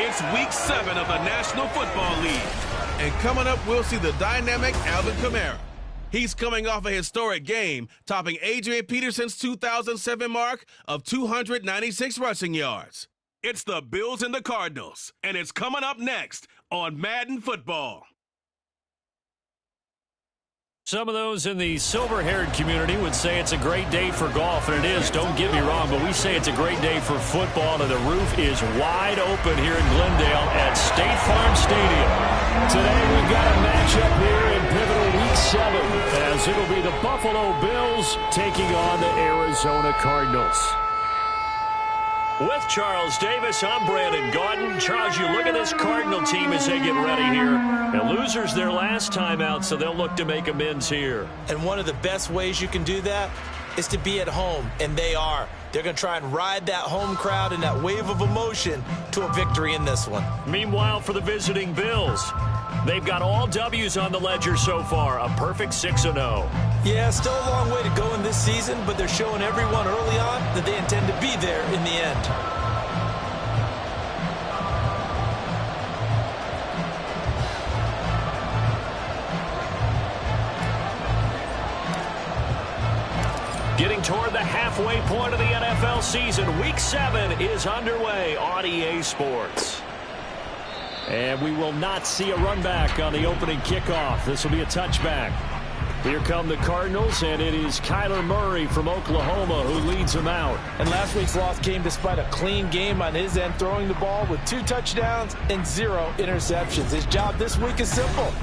It's Week 7 of the National Football League. And coming up, we'll see the dynamic Alvin Kamara. He's coming off a historic game, topping Adrian Peterson's 2007 mark of 296 rushing yards. It's the Bills and the Cardinals, and it's coming up next on Madden Football. Some of those in the silver-haired community would say it's a great day for golf, and it is, don't get me wrong, but we say it's a great day for football, and the roof is wide open here in Glendale at State Farm Stadium. Today we've got a matchup here in pivotal Week 7, as it'll be the Buffalo Bills taking on the Arizona Cardinals. With Charles Davis, I'm Brandon Gaudin. Charles, you look at this Cardinal team as they get ready here. And losers their last time out, so they'll look to make amends here. And one of the best ways you can do that is to be at home, and they are. They're going to try and ride that home crowd and that wave of emotion to a victory in this one. Meanwhile, for the visiting Bills, they've got all W's on the ledger so far, a perfect 6-0. Yeah, still a long way to go in this season, but they're showing everyone early on that they intend to be there in the end. Getting toward the halfway point of the NFL season, Week 7 is underway on EA Sports. And we will not see a run back on the opening kickoff. This will be a touchback. Here come the Cardinals, and it is Kyler Murray from Oklahoma who leads them out. And last week's loss came despite a clean game on his end, throwing the ball with 2 touchdowns and 0 interceptions. His job this week is simple.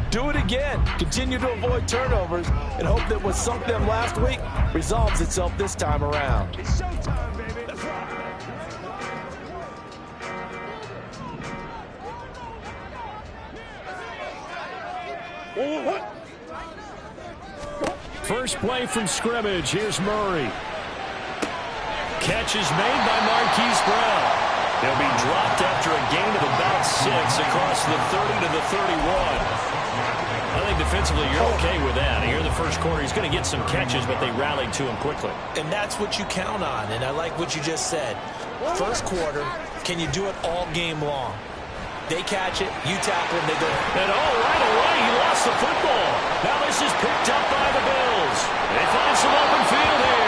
Do it again. Continue to avoid turnovers and hope that what sunk them last week resolves itself this time around. It's showtime, baby. That's right. First play from scrimmage. Here's Murray. Catch is made by Marquise Brown. He'll be dropped after a gain of about 6 across the 30 to the 31. I think defensively you're okay with that. Here in the first quarter, he's going to get some catches, but they rallied to him quickly. And that's what you count on, and I like what you just said. First quarter, can you do it all game long? They catch it, you tackle them, they go. And right away, he lost the football. Now this is picked up by the Bills. They find some open field here.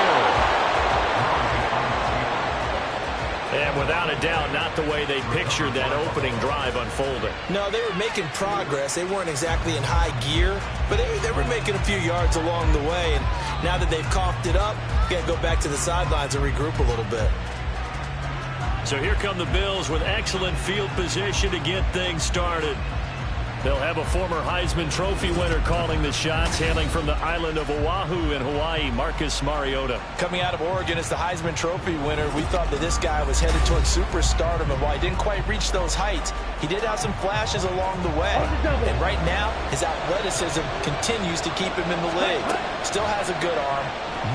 And without a doubt, not the way they pictured that opening drive unfolding. No, they were making progress. They weren't exactly in high gear, but they were making a few yards along the way. And now that they've coughed it up, you got to go back to the sidelines and regroup a little bit. So here come the Bills with excellent field position to get things started. They'll have a former Heisman Trophy winner calling the shots, hailing from the island of Oahu in Hawaii, Marcus Mariota. Coming out of Oregon as the Heisman Trophy winner, we thought that this guy was headed towards superstardom, and while he didn't quite reach those heights, he did have some flashes along the way. And right now, his athleticism continues to keep him in the league. Still has a good arm,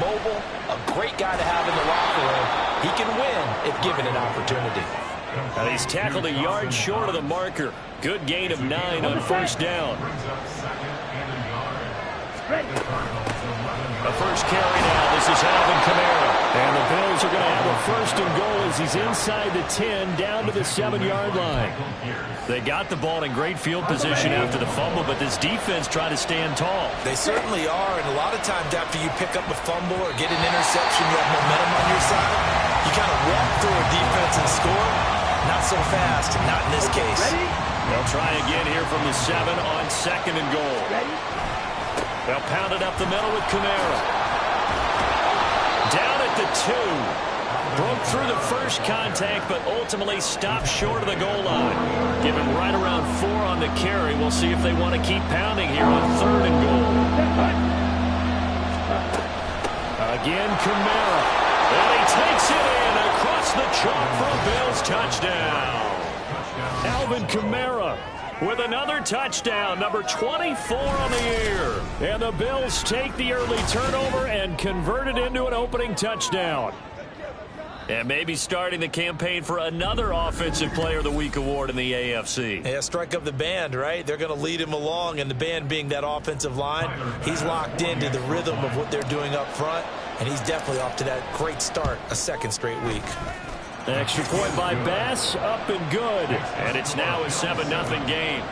mobile, a great guy to have in the locker room. He can win if given an opportunity. And he's tackled a yard short of the marker. Good gain of 9 on first down. A first carry now. This is Alvin Kamara. And the Bills are going to have a first and goal as he's inside the 10 down to the 7-yard line. They got the ball in great field position after the fumble, but this defense tried to stand tall. They certainly are, and a lot of times after you pick up a fumble or get an interception, you have momentum on your side. You kind of walk through a defense and score. Not so fast, not in this case. They'll try again here from the 7 on 2nd and goal. They'll pound it up the middle with Kamara. Down at the 2. Broke through the first contact, but ultimately stopped short of the goal line. Given right around 4 on the carry. We'll see if they want to keep pounding here on 3rd and goal. Again, Kamara. And he takes it in across the chalk for a Bills touchdown. Alvin Kamara with another touchdown, number 24 on the year. And the Bills take the early turnover and convert it into an opening touchdown. And maybe starting the campaign for another Offensive Player of the Week award in the AFC. Yeah, strike up the band, right? They're going to lead him along, and the band being that offensive line, he's locked into the rhythm of what they're doing up front, and he's definitely off to that great start, a 2nd straight week. Extra point by Bass, up and good. And it's now a 7-0 game.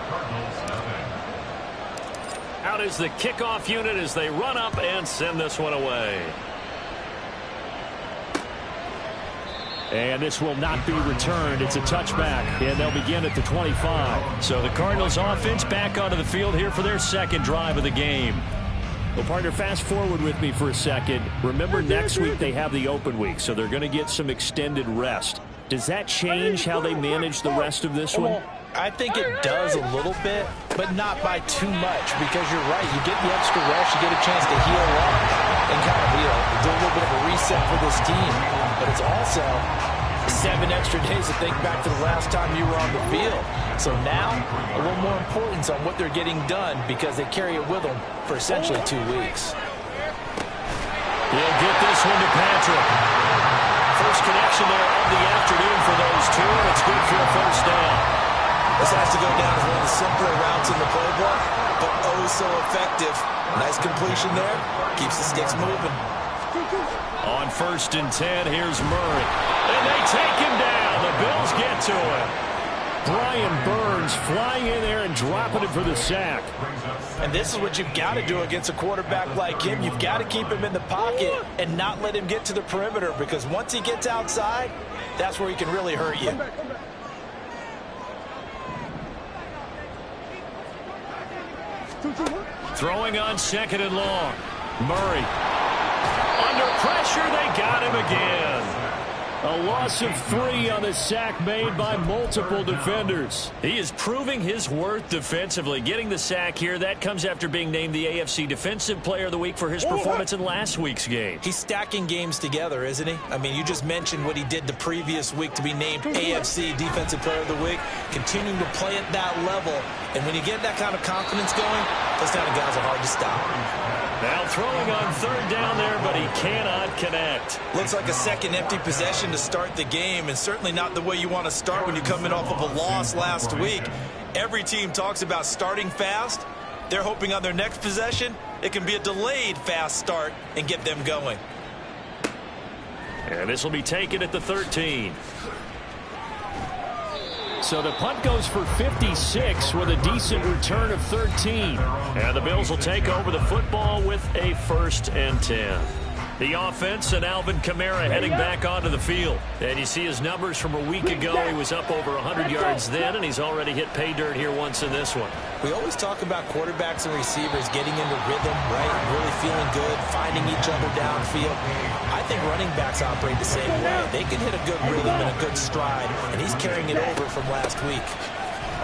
Out is the kickoff unit as they run up and send this one away. And this will not be returned. It's a touchback, and they'll begin at the 25. So the Cardinals offense back onto the field here for their second drive of the game. Well, partner, fast forward with me for a second. Remember, next week they have the open week, so they're going to get some extended rest. Does that change how they manage the rest of this one? I think it does a little bit, but not by too much, because you're right. You get the extra rest, you get a chance to heal up and kind of do a little bit of a reset for this team. But it's also 7 extra days to think back to the last time you were on the field. So now, a little more importance on what they're getting done, because they carry it with them for essentially 2 weeks. He'll get this one to Patrick. First connection there of the afternoon for those two, and it's good for a first down. This has to go down as one of the simpler routes in the playbook, but oh so effective. Nice completion there. Keeps the sticks moving. On 1st and 10, here's Murray. And they take him down. The Bills get to him. Brian Burns flying in there and dropping it for the sack. And this is what you've got to do against a quarterback like him. You've got to keep him in the pocket and not let him get to the perimeter, because once he gets outside, that's where he can really hurt you. Throwing on 2nd and long. Murray. Under pressure, they got him again. A loss of 3 on the sack made by multiple defenders. He is proving his worth defensively. Getting the sack here, that comes after being named the AFC Defensive Player of the Week for his performance in last week's game. He's stacking games together, isn't he? I mean, you just mentioned what he did the previous week to be named AFC Defensive Player of the Week, continuing to play at that level. And when you get that kind of confidence going, those kind of guys are hard to stop. Now throwing on 3rd down there, but he cannot connect. Looks like a second empty possession to start the game, and certainly not the way you want to start when you're coming off of a loss last week. Every team talks about starting fast. They're hoping on their next possession, it can be a delayed fast start and get them going. And this will be taken at the 13. So the punt goes for 56 with a decent return of 13. And the Bills will take over the football with a 1st and 10. The offense and Alvin Kamara heading back onto the field. And you see his numbers from a week ago. He was up over 100 yards then, and he's already hit pay dirt here once in this one. We always talk about quarterbacks and receivers getting into rhythm, right? Really feeling good, finding each other downfield. I think running backs operate the same way. They can hit a good rhythm and a good stride, and he's carrying it over from last week.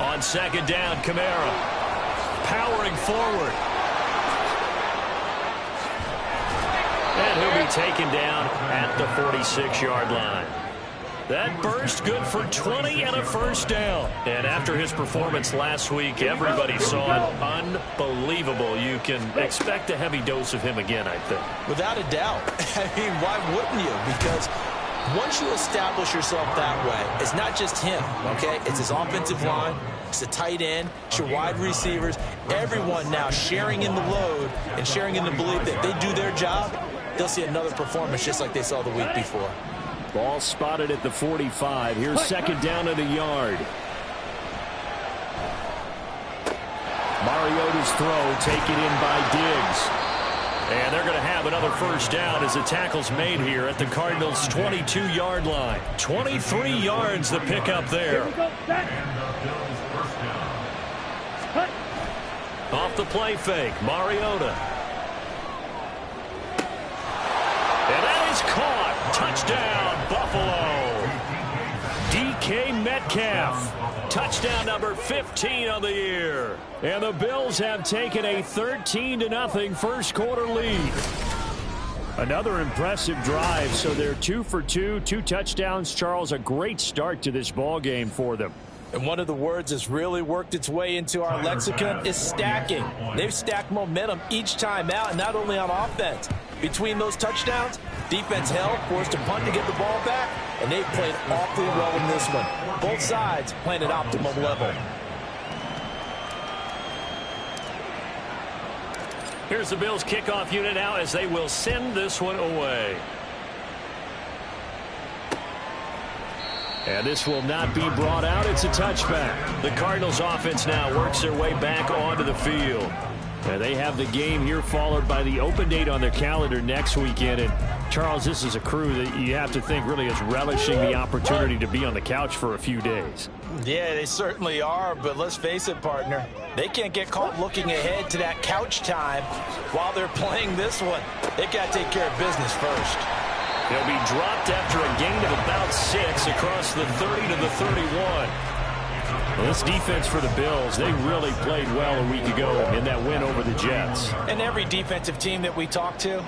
On 2nd down, Kamara powering forward. And he'll be taken down at the 46-yard line. That burst good for 20 and a first down. And after his performance last week, everybody saw it unbelievable. You can expect a heavy dose of him again, I think. Without a doubt. I mean, why wouldn't you? Because once you establish yourself that way, it's not just him, okay? It's his offensive line, it's the tight end, it's your wide receivers, everyone now sharing in the load and sharing in the belief that they do their job, they'll see another performance just like they saw the week before. Ball spotted at the 45. Here's 2nd down and a yard. Mariota's throw taken in by Diggs. And they're going to have another first down as the tackle's made here at the Cardinals' 22-yard line. 23 yards the pickup there. Off the play fake, Mariota. And that is caught. Touchdown, Buffalo. DK Metcalf. Touchdown number 15 on the year. And the Bills have taken a 13-0 first quarter lead. Another impressive drive, so they're 2 for 2, 2 touchdowns. Charles, a great start to this ball game for them. And one of the words that's really worked its way into our lexicon is stacking. They've stacked momentum each time out, and not only on offense. Between those touchdowns, defense held, forced a punt to get the ball back, and they've played awfully well in this one. Both sides playing at optimum level. Here's the Bills kickoff unit now as they will send this one away. And this will not be brought out. It's a touchback. The Cardinals offense now works their way back onto the field. And they have the game here followed by the open date on their calendar next weekend. And Charles, this is a crew that you have to think really is relishing the opportunity to be on the couch for a few days. Yeah, they certainly are, but let's face it, partner. They can't get caught looking ahead to that couch time while they're playing this one. They got to take care of business first. He'll be dropped after a gain of about 6 across the 30 to the 31. Well, this defense for the Bills, they really played well a week ago in that win over the Jets. And every defensive team that we talk to,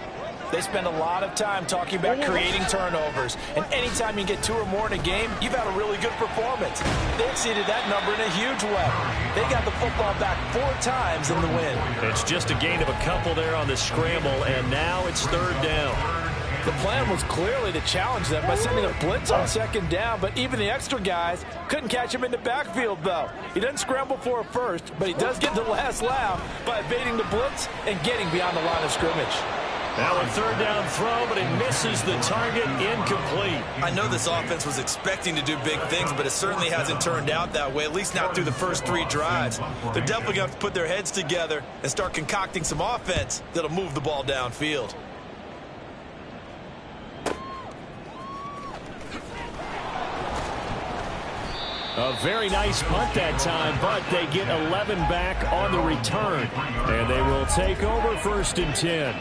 they spend a lot of time talking about creating turnovers. And anytime you get 2 or more in a game, you've had a really good performance. They exceeded that number in a huge way. They got the football back 4 times in the win. It's just a gain of a couple there on the scramble, and now it's 3rd down. The plan was clearly to challenge them by sending a blitz on 2nd down, but even the extra guys couldn't catch him in the backfield, though. He doesn't scramble for a first, but he does get the last laugh by evading the blitz and getting beyond the line of scrimmage. Now a 3rd down throw, but it misses the target, incomplete. I know this offense was expecting to do big things, but it certainly hasn't turned out that way, at least not through the first 3 drives. They're definitely going to have to put their heads together and start concocting some offense that'll move the ball downfield. A very nice punt that time, but they get 11 back on the return. And they will take over 1st and 10.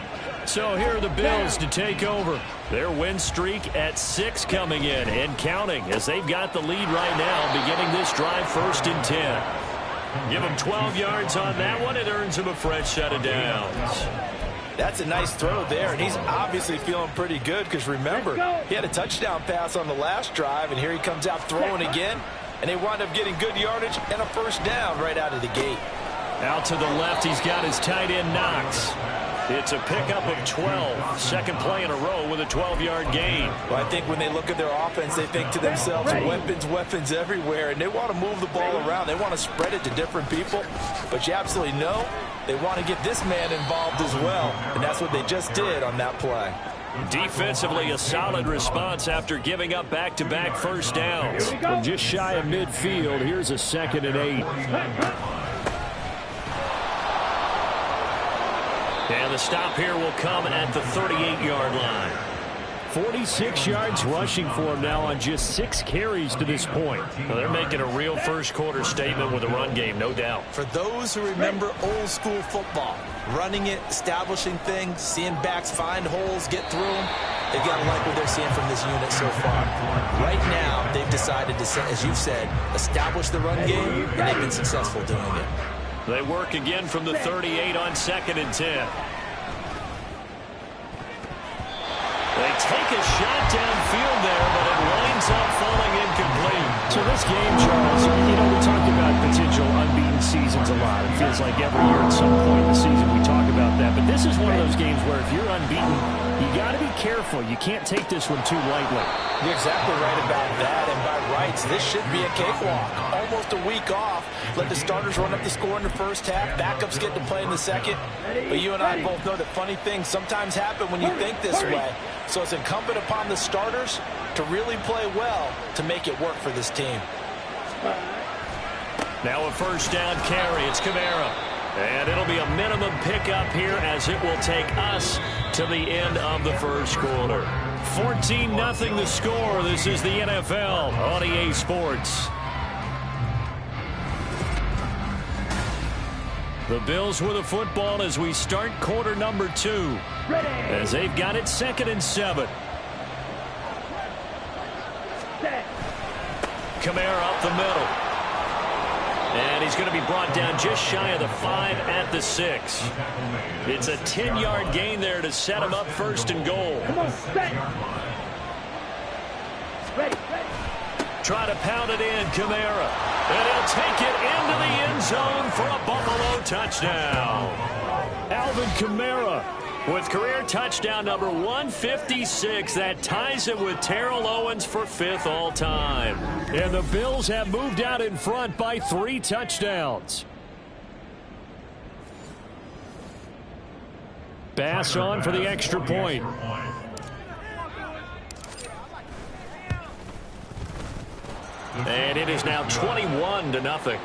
So here are the Bills to take over. Their win streak at 6 coming in and counting as they've got the lead right now beginning this drive 1st and 10. Give them 12 yards on that one. It earns them a fresh set of downs. That's a nice throw there, and he's obviously feeling pretty good because, remember, he had a touchdown pass on the last drive, and here he comes out throwing again, and they wind up getting good yardage and a 1st down right out of the gate. Out to the left, he's got his tight end, Knox. It's a pickup of 12. Second play in a row with a 12-yard gain. Well, I think when they look at their offense, they think to themselves, weapons everywhere, and they want to move the ball around. They want to spread it to different people, but you absolutely know they want to get this man involved as well, and that's what they just did on that play. Defensively, a solid response after giving up back-to-back 1st downs. From just shy of midfield, here's a 2nd and 8. And the stop here will come at the 38-yard line. 46 yards rushing for him now on just 6 carries to this point. Well, they're making a real first-quarter statement with a run game, no doubt. For those who remember old-school football, running it, establishing things, seeing backs find holes, get through them, they've got to like what they're seeing from this unit so far. Right now, they've decided to, as you've said, establish the run game, and they've been successful doing it. They work again from the 38 on 2nd and 10. They take a shot downfield there, but it winds up falling incomplete. So this game, Charles, you know, we talked about potential unbeaten seasons a lot. It feels like every year at some point in the season we talk about that. But this is one of those games where if you're unbeaten, you got to be careful. You can't take this one too lightly. You're exactly right about that, and by rights, this should be a cakewalk. Almost a week off. Let the starters run up the score in the first half. Backups get to play in the second. But you and I both know that funny things sometimes happen when you think this way. So it's incumbent upon the starters to really play well to make it work for this team. Now a 1st down carry. It's Kamara. And it'll be a minimum pickup here as it will take us to the end of the 1st quarter. 14-0 the score. This is the NFL on EA Sports. The Bills with the football as we start quarter number 2. As they've got it 2nd and 7. Kamara up the middle. And he's going to be brought down just shy of the 5 at the 6. It's a 10-yard gain there to set him up 1st and goal. Try to pound it in, Kamara. And he'll take it into the end zone for a Buffalo touchdown. Alvin Kamara with career touchdown number 156. That ties it with Terrell Owens for 5th all-time. And the Bills have moved out in front by 3 touchdowns. Bass on for the extra point. And it is now 21-0.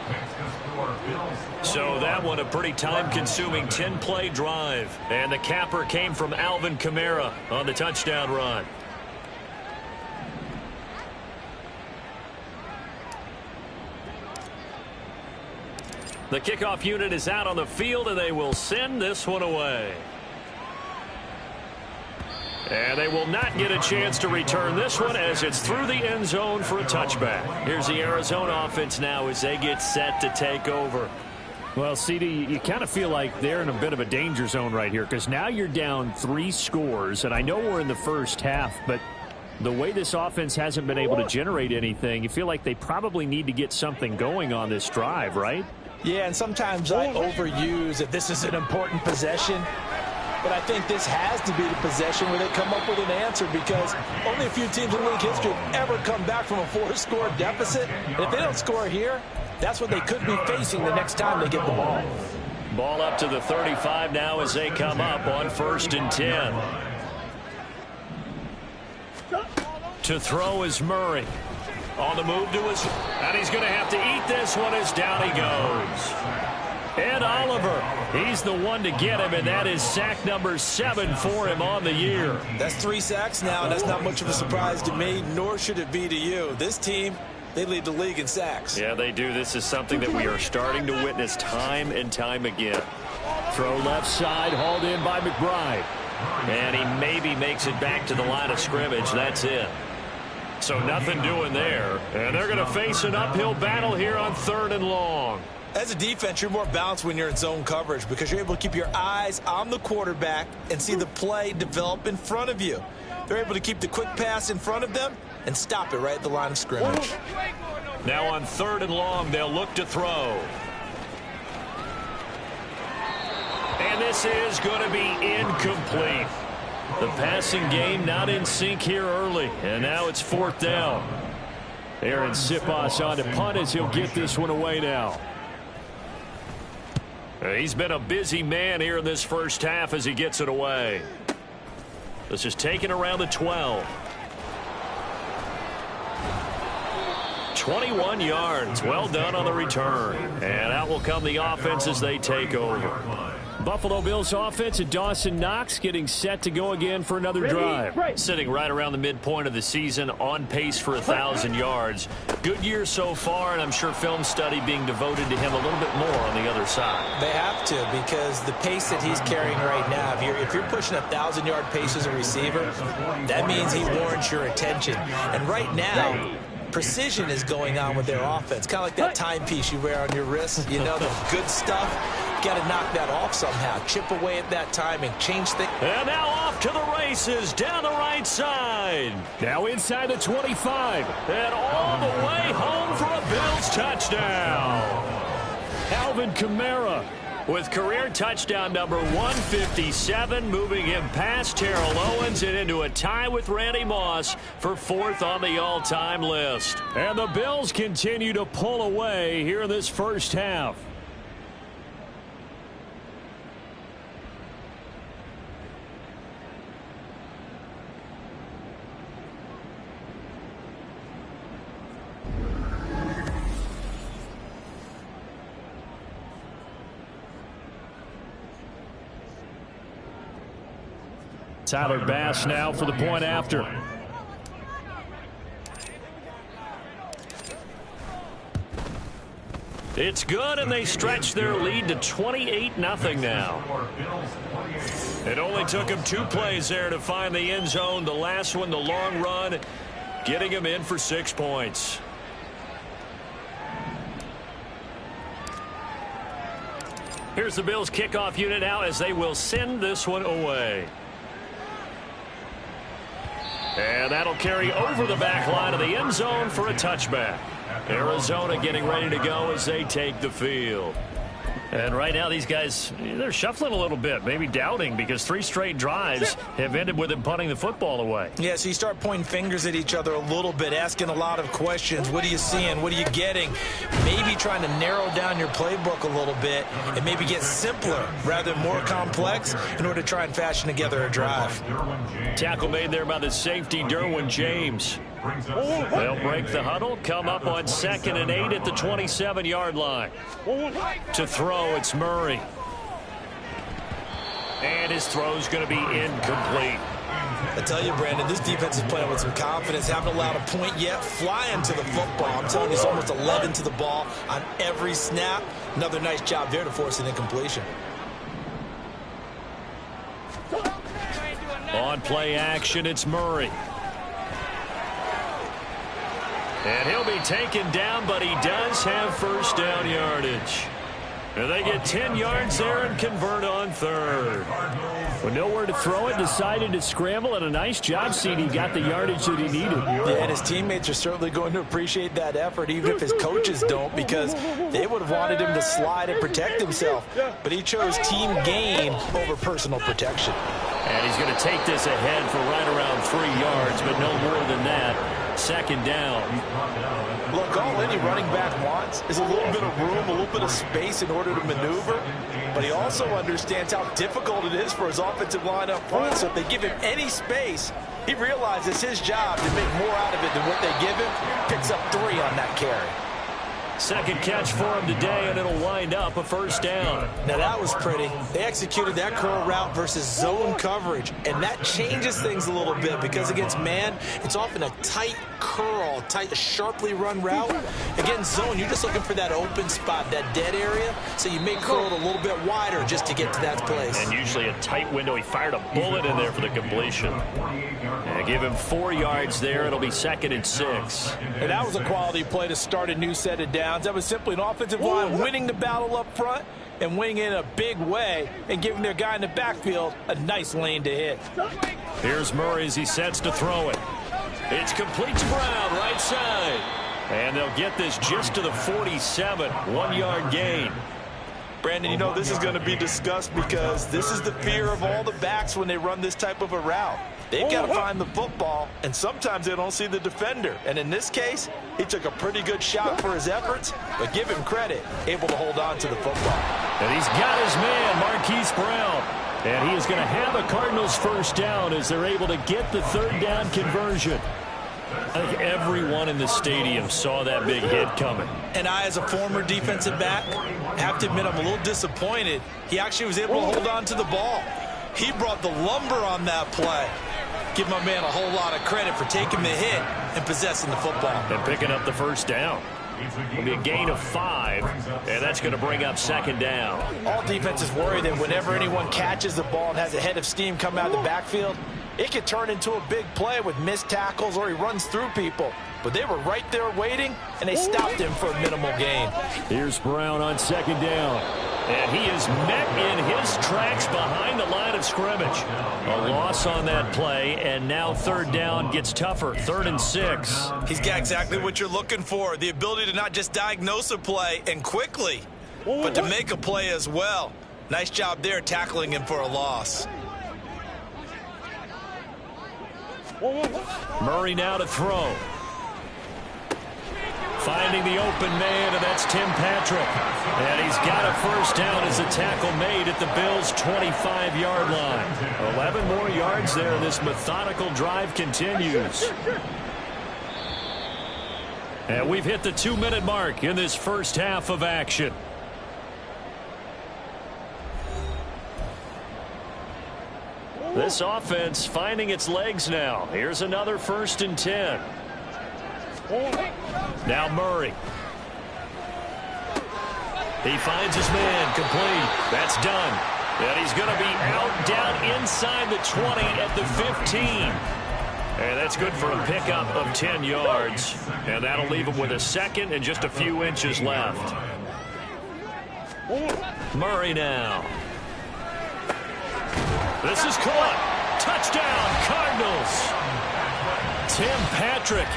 So that one a pretty time-consuming 10-play drive. And the capper came from Alvin Kamara on the touchdown run. The kickoff unit is out on the field, and they will send this one away. And they will not get a chance to return this one as it's through the end zone for a touchback. Here's the Arizona offense now as they get set to take over. Well, CD, you kind of feel like they're in a bit of a danger zone right here because now you're down 3 scores, and I know we're in the first half, but the way this offense hasn't been able to generate anything, you feel like they probably need to get something going on this drive, right? Yeah, and sometimes I overuse that this is an important possession. But I think this has to be the possession where they come up with an answer because only a few teams in league history have ever come back from a 4-score deficit. And if they don't score here, that's what they could be facing the next time they get the ball. Ball up to the 35 now as they come up on 1st and 10. To throw is Murray. On the move to his, and he's going to have to eat this one as down he goes. Ed Oliver, he's the one to get him, and that is sack number 7 for him on the year. That's 3 sacks now, and that's not much of a surprise to me, nor should it be to you. This team, they lead the league in sacks. Yeah, they do. This is something that we are starting to witness time and time again. Throw left side, hauled in by McBride. And he maybe makes it back to the line of scrimmage. That's it. So nothing doing there. And they're going to face an uphill battle here on 3rd and long. As a defense, you're more balanced when you're in zone coverage because you're able to keep your eyes on the quarterback and see the play develop in front of you. They're able to keep the quick pass in front of them and stop it right at the line of scrimmage. Now on 3rd and long, they'll look to throw. And this is going to be incomplete. The passing game not in sync here early, and now it's 4th down. Aaron Siposs on to punt as he'll get this one away now. He's been a busy man here in this first half as he gets it away. This is taken around the 12. 21 yards. Well done on the return. And out will come the offense as they take over. Buffalo Bills offense and Dawson Knox getting set to go again for another drive. Sitting right around the midpoint of the season, on pace for 1,000 yards. Good year so far, and I'm sure film study being devoted to him a little bit more on the other side. They have to because the pace that he's carrying right now, if you're pushing 1,000-yard pace as a receiver, that means he warrants your attention. And right now, precision is going on with their offense. Kind of like that timepiece you wear on your wrist. You know, the good stuff. Got to knock that off somehow. Chip away at that timing. Change things. And now off to the races down the right side. Now inside the 25. And all the way home for a Bills touchdown. Alvin Kamara with career touchdown number 157, moving him past Terrell Owens and into a tie with Randy Moss for 4th on the all-time list. And the Bills continue to pull away here in this first half. Tyler Bass now for the point after. It's good, and they stretch their lead to 28-0 now. It only took him 2 plays there to find the end zone. The last one, the long run, getting him in for 6 points. Here's the Bills kickoff unit now as they will send this one away. And that'll carry over the back line of the end zone for a touchback. Arizona getting ready to go as they take the field. And right now these guys, they're shuffling a little bit, maybe doubting because 3 straight drives have ended with them punting the football away. Yeah, so you start pointing fingers at each other a little bit, asking a lot of questions. What are you seeing? What are you getting? Maybe trying to narrow down your playbook a little bit and maybe get simpler rather than more complex in order to try and fashion together a drive. Tackle made there by the safety, Derwin James. They'll break the huddle, come up on 2nd and 8 at the 27-yard line. To throw, it's Murray. And his throw's going to be incomplete. I tell you, Brandon, this defense is playing with some confidence. Haven't allowed a point yet. Flying to the football. I'm telling you, it's almost 11 to the ball on every snap. Another nice job there to force an incompletion. On play action, it's Murray. And he'll be taken down, but he does have first down yardage. And they get 10 yards there and convert on 3rd. With nowhere to throw it, decided to scramble, and a nice job, CD. Got the yardage that he needed. Yeah, and his teammates are certainly going to appreciate that effort, even if his coaches don't, because they would have wanted him to slide and protect himself. But he chose team gain over personal protection. And he's going to take this ahead for right around 3 yards, but no more than that. 2nd down. Look, all any running back wants is a little bit of room, a little bit of space in order to maneuver. But he also understands how difficult it is for his offensive line up front. So if they give him any space, he realizes his job to make more out of it than what they give him. Picks up 3 on that carry. Second catch for him today, and it'll wind up a first down. Now that was pretty. They executed that curl route versus zone coverage, and that changes things a little bit because against man, it's often a tight curl, tight, sharply run route. Against zone, you're just looking for that open spot, that dead area, so you may curl it a little bit wider just to get to that place. And usually a tight window. He fired a bullet in there for the completion. And give him 4 yards there. It'll be 2nd and 6. And that was a quality play to start a new set of downs. That was simply an offensive line winning the battle up front and winning it in a big way and giving their guy in the backfield a nice lane to hit. Here's Murray as he sets to throw it. It's complete to Brown, right side. And they'll get this just to the 47, 1-yard gain. Brandon, you know this is going to be discussed because this is the fear of all the backs when they run this type of a route. They've got to find the football, and sometimes they don't see the defender. And in this case, he took a pretty good shot for his efforts, but give him credit, able to hold on to the football. And he's got his man, Marquise Brown. And he is going to have a Cardinals first down as they're able to get the 3rd down conversion. I think everyone in the stadium saw that big hit coming. And I, as a former defensive back, have to admit I'm a little disappointed. He actually was able to hold on to the ball. He brought the lumber on that play. Give my man a whole lot of credit for taking the hit and possessing the football. And picking up the first down. It'll be a gain of 5, and that's going to bring up 2nd down. All defenses worry that whenever anyone catches the ball and has a head of steam come out of the backfield, it could turn into a big play with missed tackles or he runs through people. But they were right there waiting, and they stopped him for a minimal gain. Here's Brown on 2nd down. And he is met in his tracks behind the line of scrimmage. A loss on that play, and now 3rd down gets tougher. 3rd and 6. He's got exactly what you're looking for, the ability to not just diagnose a play and quickly, but to make a play as well. Nice job there tackling him for a loss. Murray now to throw. Finding the open man, and that's Tim Patrick. And he's got a first down as a tackle made at the Bills' 25-yard line. 11 more yards there, and this methodical drive continues. And we've hit the 2-minute mark in this first half of action. This offense finding its legs now. Here's another 1st and 10. Now Murray. He finds his man, complete. That's done. And he's going to be out down inside the 20 at the 15. And that's good for a pickup of 10 yards. And that'll leave him with a 2nd and just a few inches left. Murray now. This is caught. Touchdown, Cardinals. Tim Patrick.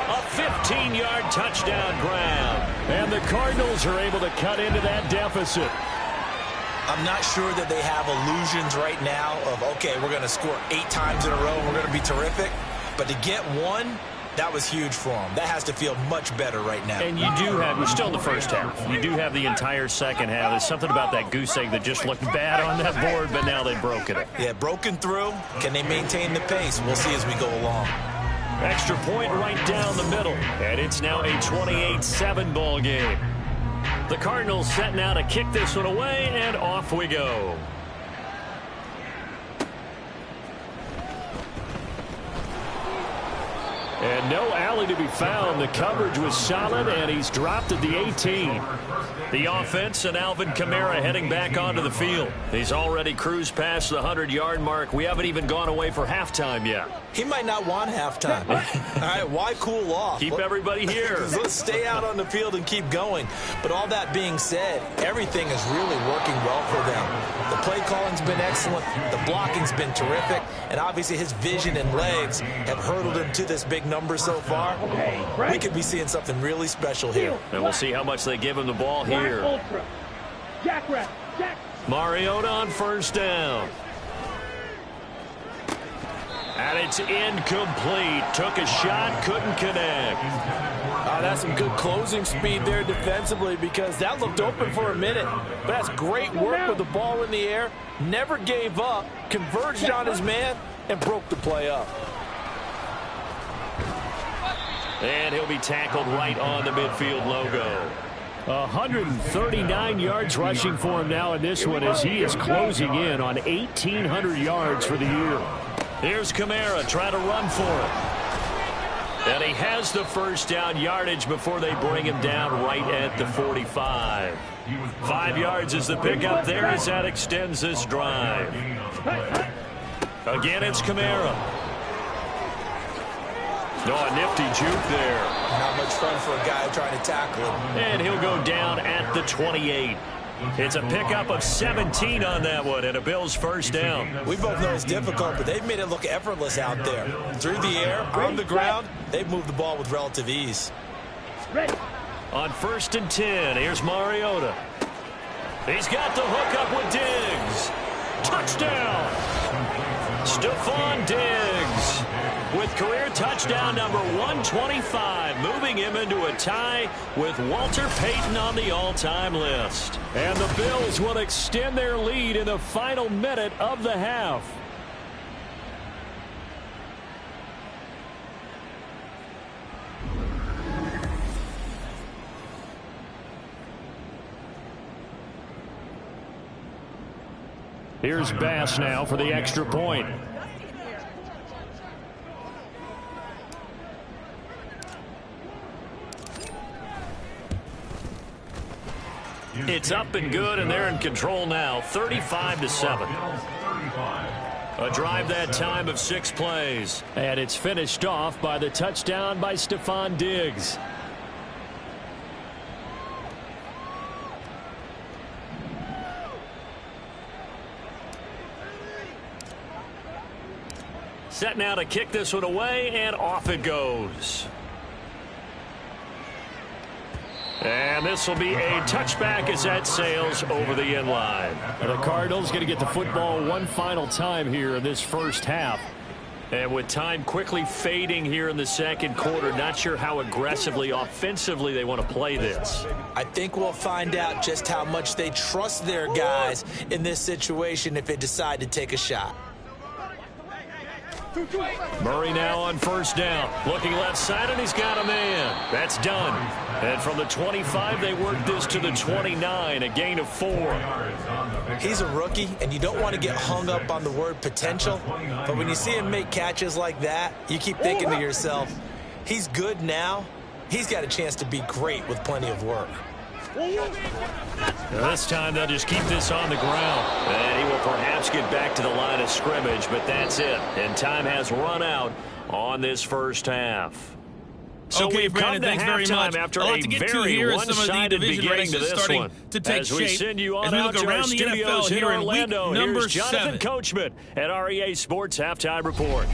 A 15-yard touchdown grab. And the Cardinals are able to cut into that deficit. I'm not sure that they have illusions right now of, okay, we're going to score 8 times in a row and we're going to be terrific. But to get one, that was huge for them. That has to feel much better right now. And you do have, we're still in the first half. You do have the entire second half. There's something about that goose egg that just looked bad on that board, but now they've broken it. Yeah, broken through. Can they maintain the pace? We'll see as we go along. Extra point right down the middle, and it's now a 28-7 ball game. The Cardinals set now to kick this one away, and off we go. And no alley to be found. The coverage was solid, and he's dropped at the 18. The offense and Alvin Kamara heading back onto the field. He's already cruised past the 100-yard mark. We haven't even gone away for halftime yet. He might not want halftime. All right, why cool off? Keep everybody here. Let's stay out on the field and keep going. But all that being said, everything is really working well for them. The play calling's been excellent. The blocking's been terrific. And obviously his vision and legs have hurdled him to this big number so far. We could be seeing something really special here. And we'll see how much they give him the ball here. Mariota on first down. And it's incomplete. Took a shot, couldn't connect. That's some good closing speed there defensively, because that looked open for a minute. But that's great work with the ball in the air. Never gave up, converged on his man, and broke the play up. And he'll be tackled right on the midfield logo. 139 yards rushing for him now in this one as he is closing in on 1,800 yards for the year. Here's Kamara trying to run for it. And he has the first down yardage before they bring him down right at the 45. 5 yards is the pickup there as that extends this drive. Again, it's Kamara. A nifty juke there. Not much fun for a guy trying to tackle him. And he'll go down at the 28. It's a pickup of 17 on that one, and a Bills first down. We both know it's difficult, but they've made it look effortless out there. Through the air, on the ground, they've moved the ball with relative ease. On 1st and 10, here's Mariota. He's got the hook up with Diggs. Touchdown! Stephon Diggs with career touchdown number 125, moving him into a tie with Walter Payton on the all-time list. And the Bills will extend their lead in the final minute of the half. Here's Bass now for the extra point. It's up and good, and they're in control now, 35-7. A drive that time of 6 plays. And it's finished off by the touchdown by Stephon Diggs. Set now to kick this one away, and off it goes. And this will be a touchback as that sails over the end line. The Cardinals going to get the football one final time here in this first half. And with time quickly fading here in the second quarter, not sure how aggressively, offensively they want to play this. I think we'll find out just how much they trust their guys in this situation if they decide to take a shot. Murray now on first down. Looking left side, and he's got a man. That's done. And from the 25, they work this to the 29, a gain of 4. He's a rookie, and you don't want to get hung up on the word potential. But when you see him make catches like that, you keep thinking to yourself, he's good now. He's got a chance to be great with plenty of work. This time they'll just keep this on the ground. And he will perhaps get back to the line of scrimmage, but that's it. And time has run out on this first half. So okay, we've Brandon, come to thanks very much. halftime after a lot a to get to very here as some of the one-sided division beginning to races this starting one. to take As we shape, send you on as we out look to our around the studios NFL in here in Orlando, week number here's Jonathan 7. Coachman at REA Sports Halftime Report.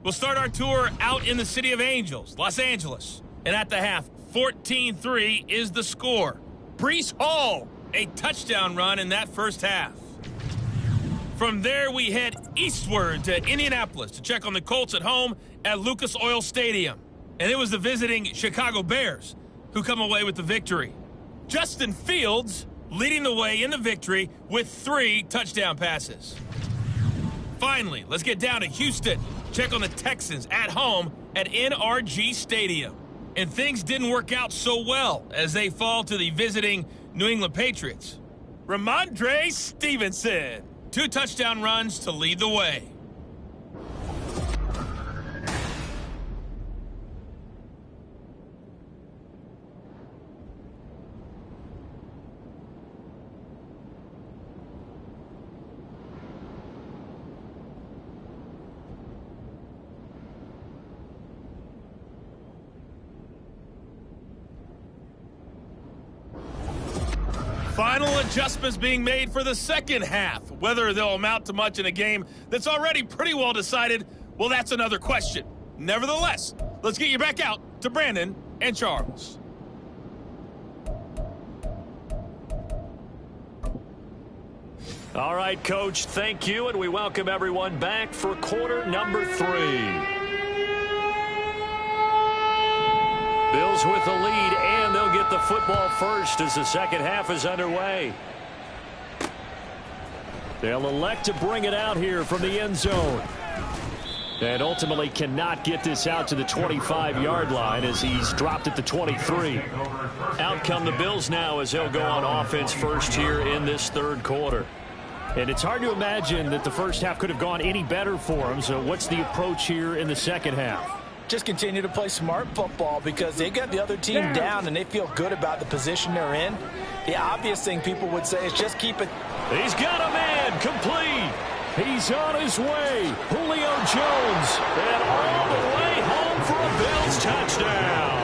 We'll start our tour out in the city of Angels, Los Angeles. And at the half, 14-3 is the score. Breece Hall, a touchdown run in that first half. From there, we head eastward to Indianapolis to check on the Colts at home at Lucas Oil Stadium. And it was the visiting Chicago Bears who come away with the victory. Justin Fields leading the way in the victory with 3 touchdown passes. Finally, let's get down to Houston. check on the Texans at home at NRG Stadium. And things didn't work out so well as they fall to the visiting New England Patriots. Ramondre Stevenson, 2 touchdown runs to lead the way. Final adjustments being made for the second half. Whether they'll amount to much in a game that's already pretty well decided, well, that's another question. Nevertheless, let's get you back out to Brandon and Charles. All right, Coach, thank you, and we welcome everyone back for quarter number 3. Bills with the lead, and they'll get the football first as the second half is underway. They'll elect to bring it out here from the end zone. And ultimately cannot get this out to the 25-yard line as he's dropped at the 23. Out come the Bills now as they'll go on offense first here in this third quarter. And it's hard to imagine that the first half could have gone any better for them. So what's the approach here in the second half? Just continue to play smart football because they got the other team down and they feel good about the position they're in. The obvious thing people would say is just keep it. He's got a man complete. He's on his way. Julio Jones. And all the way home for a Bills touchdown.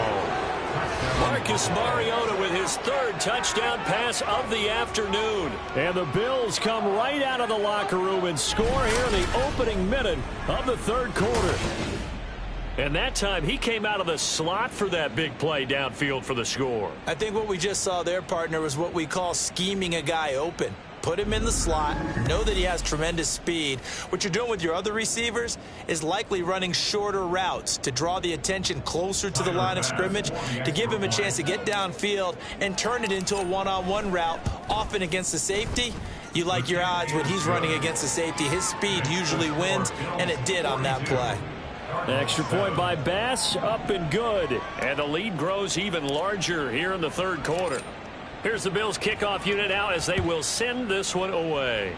Marcus Mariota with his 3rd touchdown pass of the afternoon. And the Bills come right out of the locker room and score here in the opening minute of the third quarter. And that time, he came out of the slot for that big play downfield for the score. I think what we just saw there, partner, was what we call scheming a guy open. Put him in the slot, know that he has tremendous speed. What you're doing with your other receivers is likely running shorter routes to draw the attention closer to the line of scrimmage, to give him a chance to get downfield and turn it into a one-on-one route, often against the safety. You like your odds when he's running against the safety. His speed usually wins, and it did on that play. Extra point by Bass, up and good. And the lead grows even larger here in the third quarter. Here's the Bills kickoff unit now as they will send this one away.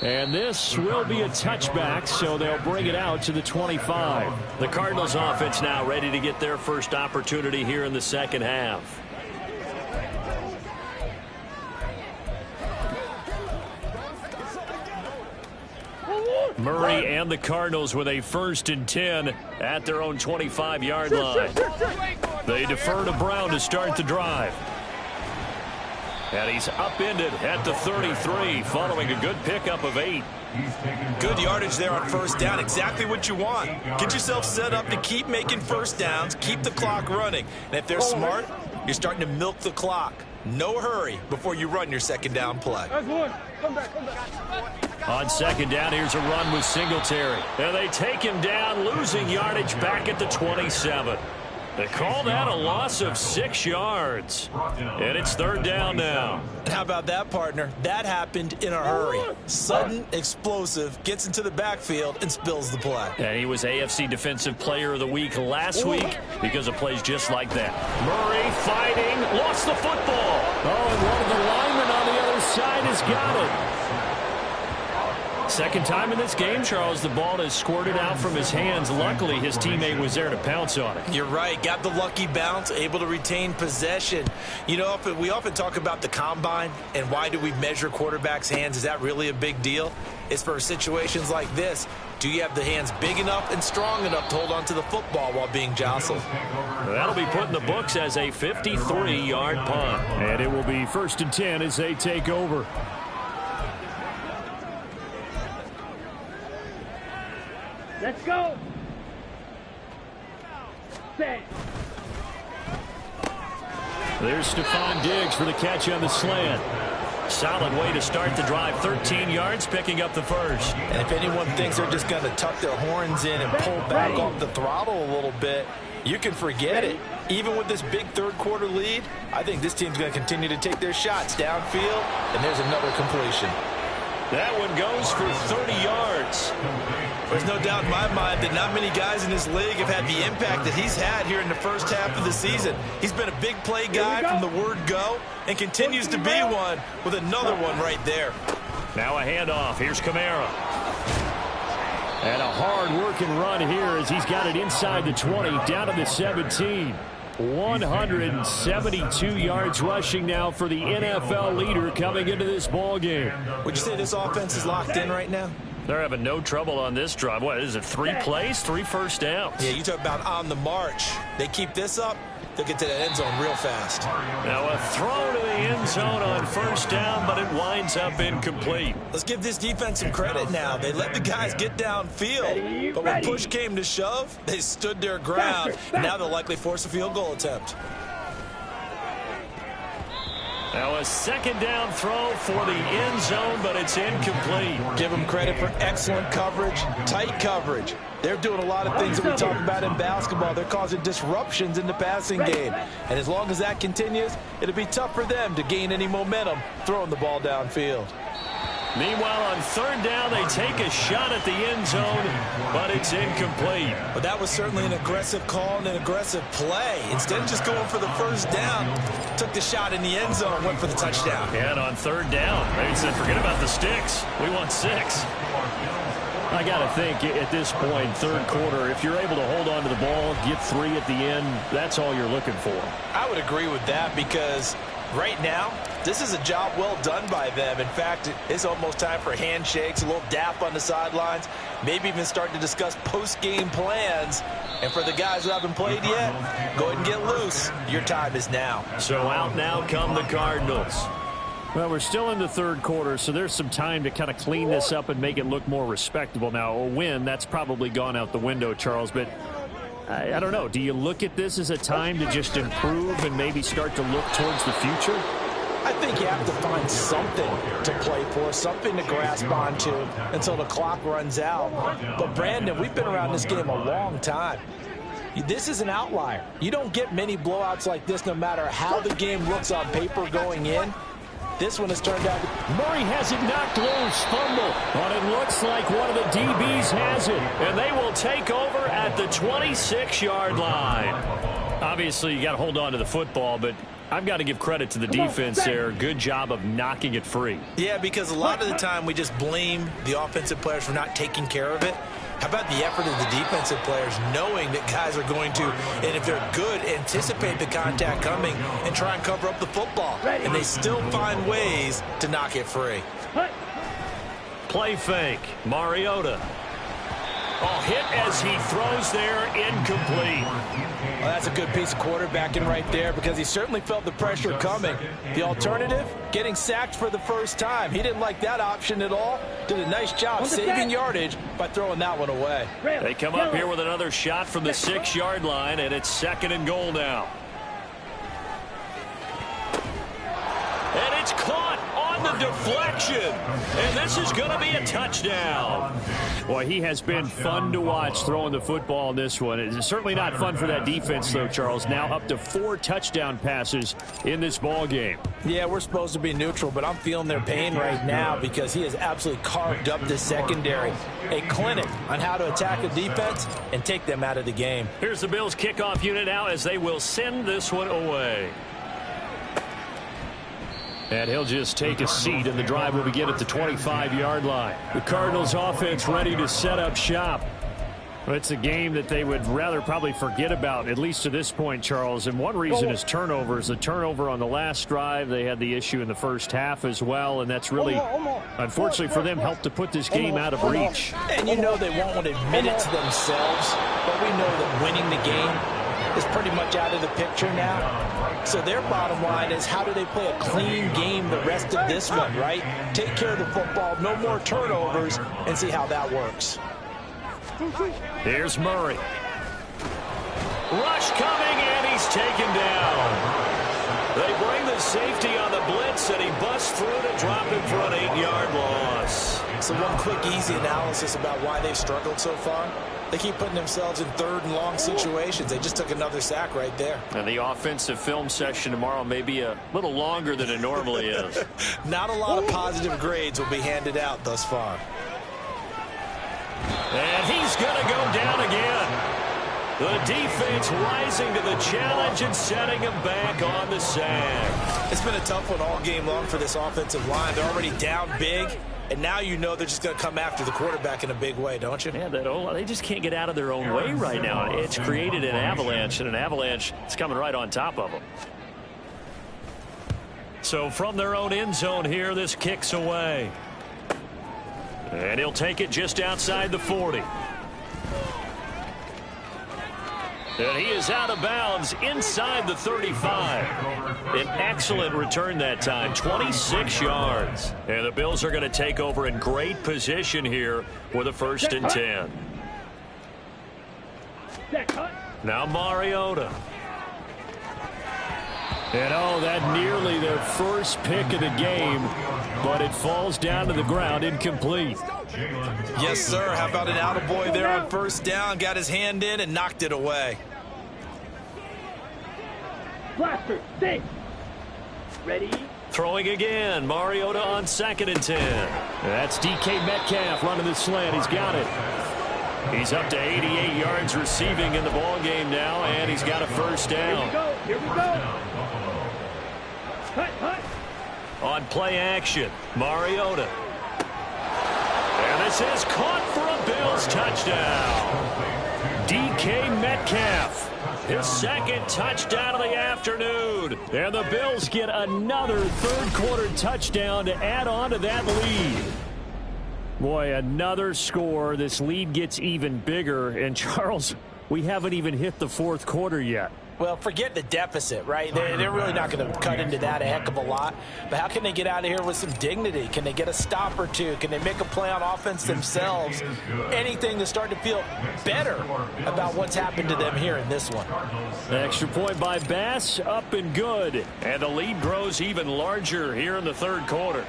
And this will be a touchback, so they'll bring it out to the 25. The Cardinals offense now ready to get their first opportunity here in the second half. Murray and the Cardinals with a 1st and 10 at their own 25-yard line. They defer to Brown to start the drive. And he's upended at the 33 following a good pickup of 8. Good yardage there on first down. Exactly what you want. Get yourself set up to keep making first downs, keep the clock running. And if they're smart, you're starting to milk the clock. No hurry before you run your second down play. On second down, here's a run with Singletary. And they take him down, losing yardage back at the 27. They call that a loss of 6 yards. And it's third down now. How about that, partner? That happened in a hurry. Sudden, explosive, gets into the backfield and spills the play. And he was AFC Defensive Player of the Week last week because of plays just like that. Murray fighting, lost the football. Oh, and one of the linemen on the other side has got it. Second time in this game, Charles, the ball has squirted out from his hands. Luckily, his teammate was there to pounce on it. You're right. Got the lucky bounce, able to retain possession. You know, we often talk about the combine and why do we measure quarterbacks' hands. Is that really a big deal? It's for situations like this. Do you have the hands big enough and strong enough to hold on to the football while being jostled? That'll be put in the books as a 53-yard punt. And it will be 1st and 10 as they take over. Let's go. Set. There's Stephon Diggs for the catch on the slant. Solid way to start the drive. 13 yards, picking up the first. And if anyone thinks they're just going to tuck their horns in and pull back off the throttle a little bit, you can forget it. Even with this big third quarter lead, I think this team's going to continue to take their shots downfield, and there's another completion. That one goes for 30 yards. There's no doubt in my mind that not many guys in this league have had the impact that he's had here in the first half of the season. He's been a big play guy from the word go and continues to be one with another one right there. Now a handoff. Here's Kamara. And a hard-working run here as he's got it inside the 20, down to the 17. 172 yards rushing now for the NFL leader coming into this ball game. Would you say this offense is locked in right now? They're having no trouble on this drive. What is it, 3 plays, 3 first downs? Yeah, you talk about on the march. They keep this up, they'll get to the end zone real fast. Now a throw to the end zone on first down, but it winds up incomplete. Let's give this defense some credit now. They let the guys get downfield, but when push came to shove, they stood their ground. And now they'll likely force a field goal attempt. Now a second down throw for the end zone, but it's incomplete. Give them credit for excellent coverage, tight coverage. They're doing a lot of things that we talk about in basketball. They're causing disruptions in the passing game. And as long as that continues, it'll be tough for them to gain any momentum throwing the ball downfield. Meanwhile, on third down, they take a shot at the end zone, but it's incomplete. But that was certainly an aggressive call and an aggressive play. Instead of just going for the first down, took the shot in the end zone, went for the touchdown. And on third down, they said, forget about the sticks. We want 6. I got to think at this point, third quarter, if you're able to hold on to the ball, get 3 at the end, that's all you're looking for. I would agree with that because right now, this is a job well done by them. In fact, it's almost time for handshakes, a little dap on the sidelines, maybe even start to discuss post-game plans. And for the guys who haven't played yet, go ahead and get loose. Your time is now. So out now come the Cardinals. Well, we're still in the third quarter, so there's some time to kind of clean this up and make it look more respectable. Now, a win, that's probably gone out the window, Charles, but I don't know. Do you look at this as a time to just improve and maybe start to look towards the future? I think you have to find something to play for, something to grasp onto until the clock runs out. But, Brandon, we've been around this game a long time. This is an outlier. You don't get many blowouts like this no matter how the game looks on paper going in. This one has turned out. Murray has it knocked loose, fumble, but it looks like one of the DBs has it. And they will take over at the 26-yard line. Obviously, you got to hold on to the football, but I've got to give credit to the defense there. Good job of knocking it free. Yeah, because a lot of the time we just blame the offensive players for not taking care of it. How about the effort of the defensive players knowing that guys are going to, and if they're good, anticipate the contact coming and try and cover up the football. And they still find ways to knock it free. Play fake. Mariota. Oh, hit as he throws there, incomplete. Well, that's a good piece of quarterbacking right there because he certainly felt the pressure coming. The alternative, getting sacked for the first time. He didn't like that option at all. Did a nice job saving yardage by throwing that one away. They come up here with another shot from the 6-yard line, and it's 2nd and goal now. And it's caught on the deflection. And this is going to be a touchdown. Boy, he has been fun to watch throwing the football in this one. It's certainly not fun for that defense, though, Charles. Now up to 4 touchdown passes in this ball game. Yeah, we're supposed to be neutral, but I'm feeling their pain right now because he has absolutely carved up this secondary. A clinic on how to attack a defense and take them out of the game. Here's the Bills kickoff unit now as they will send this one away. And he'll just take a seat, and the drive will begin at the 25-yard line. The Cardinals offense ready to set up shop. It's a game that they would rather probably forget about, at least to this point, Charles. And one reason is turnovers. The turnover on the last drive, they had the issue in the first half as well, and that's really, unfortunately for them, helped to put this game out of reach. And you know they won't want to admit it to themselves, but we know that winning the game is pretty much out of the picture now. So their bottom line is how do they play a clean game the rest of this one, right? Take care of the football, no more turnovers, and see how that works. Here's Murray. Rush coming, and he's taken down. They bring the safety on the blitz, and he busts through to drop him for an 8-yard loss. So one quick, easy analysis about why they've struggled so far. They keep putting themselves in third and long situations. They just took another sack right there. And the offensive film session tomorrow may be a little longer than it normally is. Not a lot of positive grades will be handed out thus far. And he's going to go down again. The defense rising to the challenge and setting him back on the sack. It's been a tough one all game long for this offensive line. They're already down big, and now you know they're just going to come after the quarterback in a big way, don't you? Yeah, they just can't get out of their own way right now. It's created an avalanche, and an avalanche is coming right on top of them. So from their own end zone here, this kicks away. And he'll take it just outside the 40. And he is out of bounds inside the 35. An excellent return that time, 26 yards. And the Bills are going to take over in great position here with a 1st and 10. Now Mariota. And that nearly their first pick of the game, but it falls down to the ground incomplete. Yes, sir. How about an attaboy there on 1st down? Got his hand in and knocked it away. Blaster, stay. Ready? Throwing again. Mariota on 2nd and 10. That's DK Metcalf running the slant. He's got it. He's up to 88 yards receiving in the ball game now, and he's got a 1st down. Here we go. Cut. On play action, Mariota. And this is caught for a Bills touchdown. DK Metcalf, his 2nd touchdown of the afternoon. And the Bills get another 3rd quarter touchdown to add on to that lead. Boy, another score. This lead gets even bigger. And Charles, we haven't even hit the 4th quarter yet. Well, forget the deficit, right? They're really not going to cut into that a heck of a lot. But how can they get out of here with some dignity? Can they get a stop or two? Can they make a play on offense themselves? Anything to start to feel better about what's happened to them here in this one. An extra point by Bass, up and good. And the lead grows even larger here in the 3rd quarter.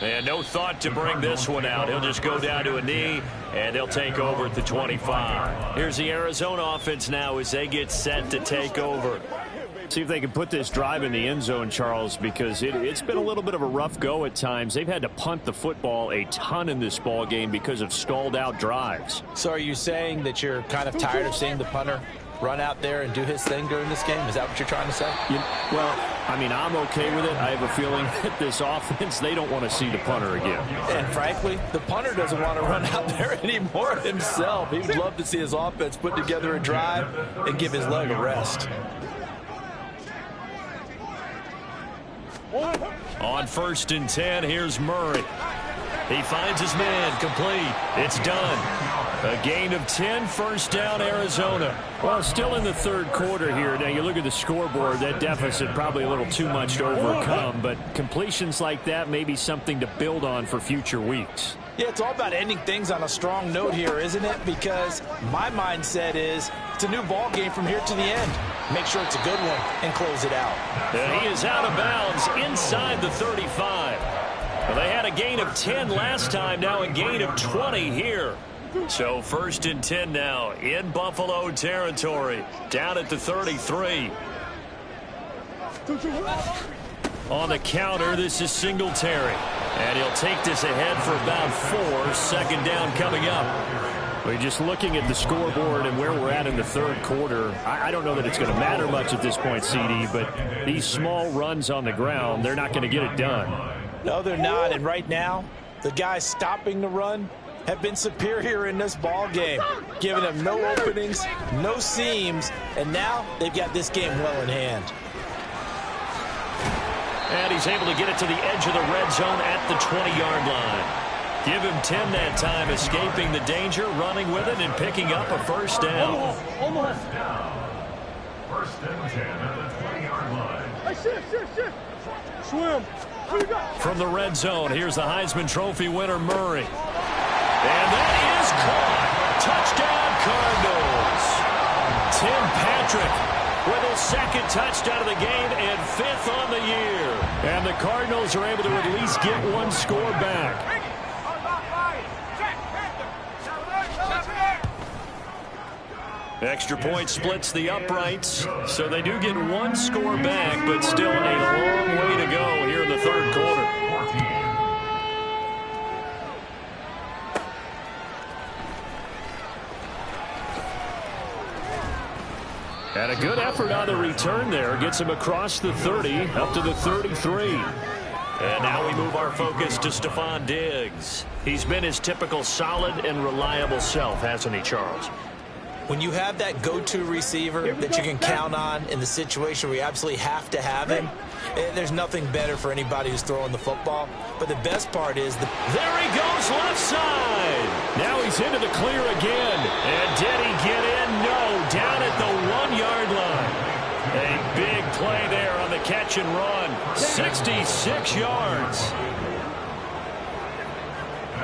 And no thought to bring this one out. He'll just go down to a knee, and they'll take over at the 25. Here's the Arizona offense now as they get set to take over. See if they can put this drive in the end zone, Charles, because it's been a little bit of a rough go at times. They've had to punt the football a ton in this ball game because of stalled-out drives. So are you saying that you're kind of tired of seeing the punter run out there and do his thing during this game? Is that what you're trying to say? Well, I mean, I'm okay with it. I have a feeling that this offense, they don't want to see the punter again. And frankly, the punter doesn't want to run out there anymore himself. He would love to see his offense put together a drive and give his leg a rest. On 1st and 10, here's Murray. He finds his man, complete. It's done. A gain of 10, 1st down, Arizona. Well, still in the 3rd quarter here. Now, you look at the scoreboard, that deficit probably a little too much to overcome, but completions like that may be something to build on for future weeks. Yeah, it's all about ending things on a strong note here, isn't it? Because my mindset is it's a new ball game from here to the end. Make sure it's a good one and close it out. And he is out of bounds inside the 35. Well, they had a gain of 10 last time, now a gain of 20 here. So 1st and 10 now in Buffalo territory, down at the 33. On the counter, this is Singletary. And he'll take this ahead for about 4. 2nd down coming up. We're just looking at the scoreboard and where we're at in the 3rd quarter. I don't know that it's going to matter much at this point, CD, but these small runs on the ground, they're not going to get it done. No, they're not. And right now, the guys stopping the run have been superior in this ball game, giving them no openings, no seams, and now they've got this game well in hand. And he's able to get it to the edge of the red zone at the 20-yard line. Give him 10 that time, escaping the danger, running with it, and picking up a 1st down. Almost. 1st and 10 at the 20-yard line. Hey, shift. Swim. From the red zone, here's the Heisman Trophy winner, Murray. And that is caught. Touchdown, Cardinals. Tim Patrick with his 2nd touchdown of the game and 5th on the year. And the Cardinals are able to at least get one score back. Extra point splits the uprights, so they do get one score back, but still a long way to go here in the third quarter. And a good effort on the return there. Gets him across the 30, up to the 33. And now we move our focus to Stephon Diggs. He's been his typical solid and reliable self, hasn't he, Charles? When you have that go-to receiver that you can count on in the situation where you absolutely have to have him, there's nothing better for anybody who's throwing the football. But the best part is there he goes left side. Now he's into the clear again. And did he get in? No. Down at the 1-yard line. A big play there on the catch and run. 66 yards.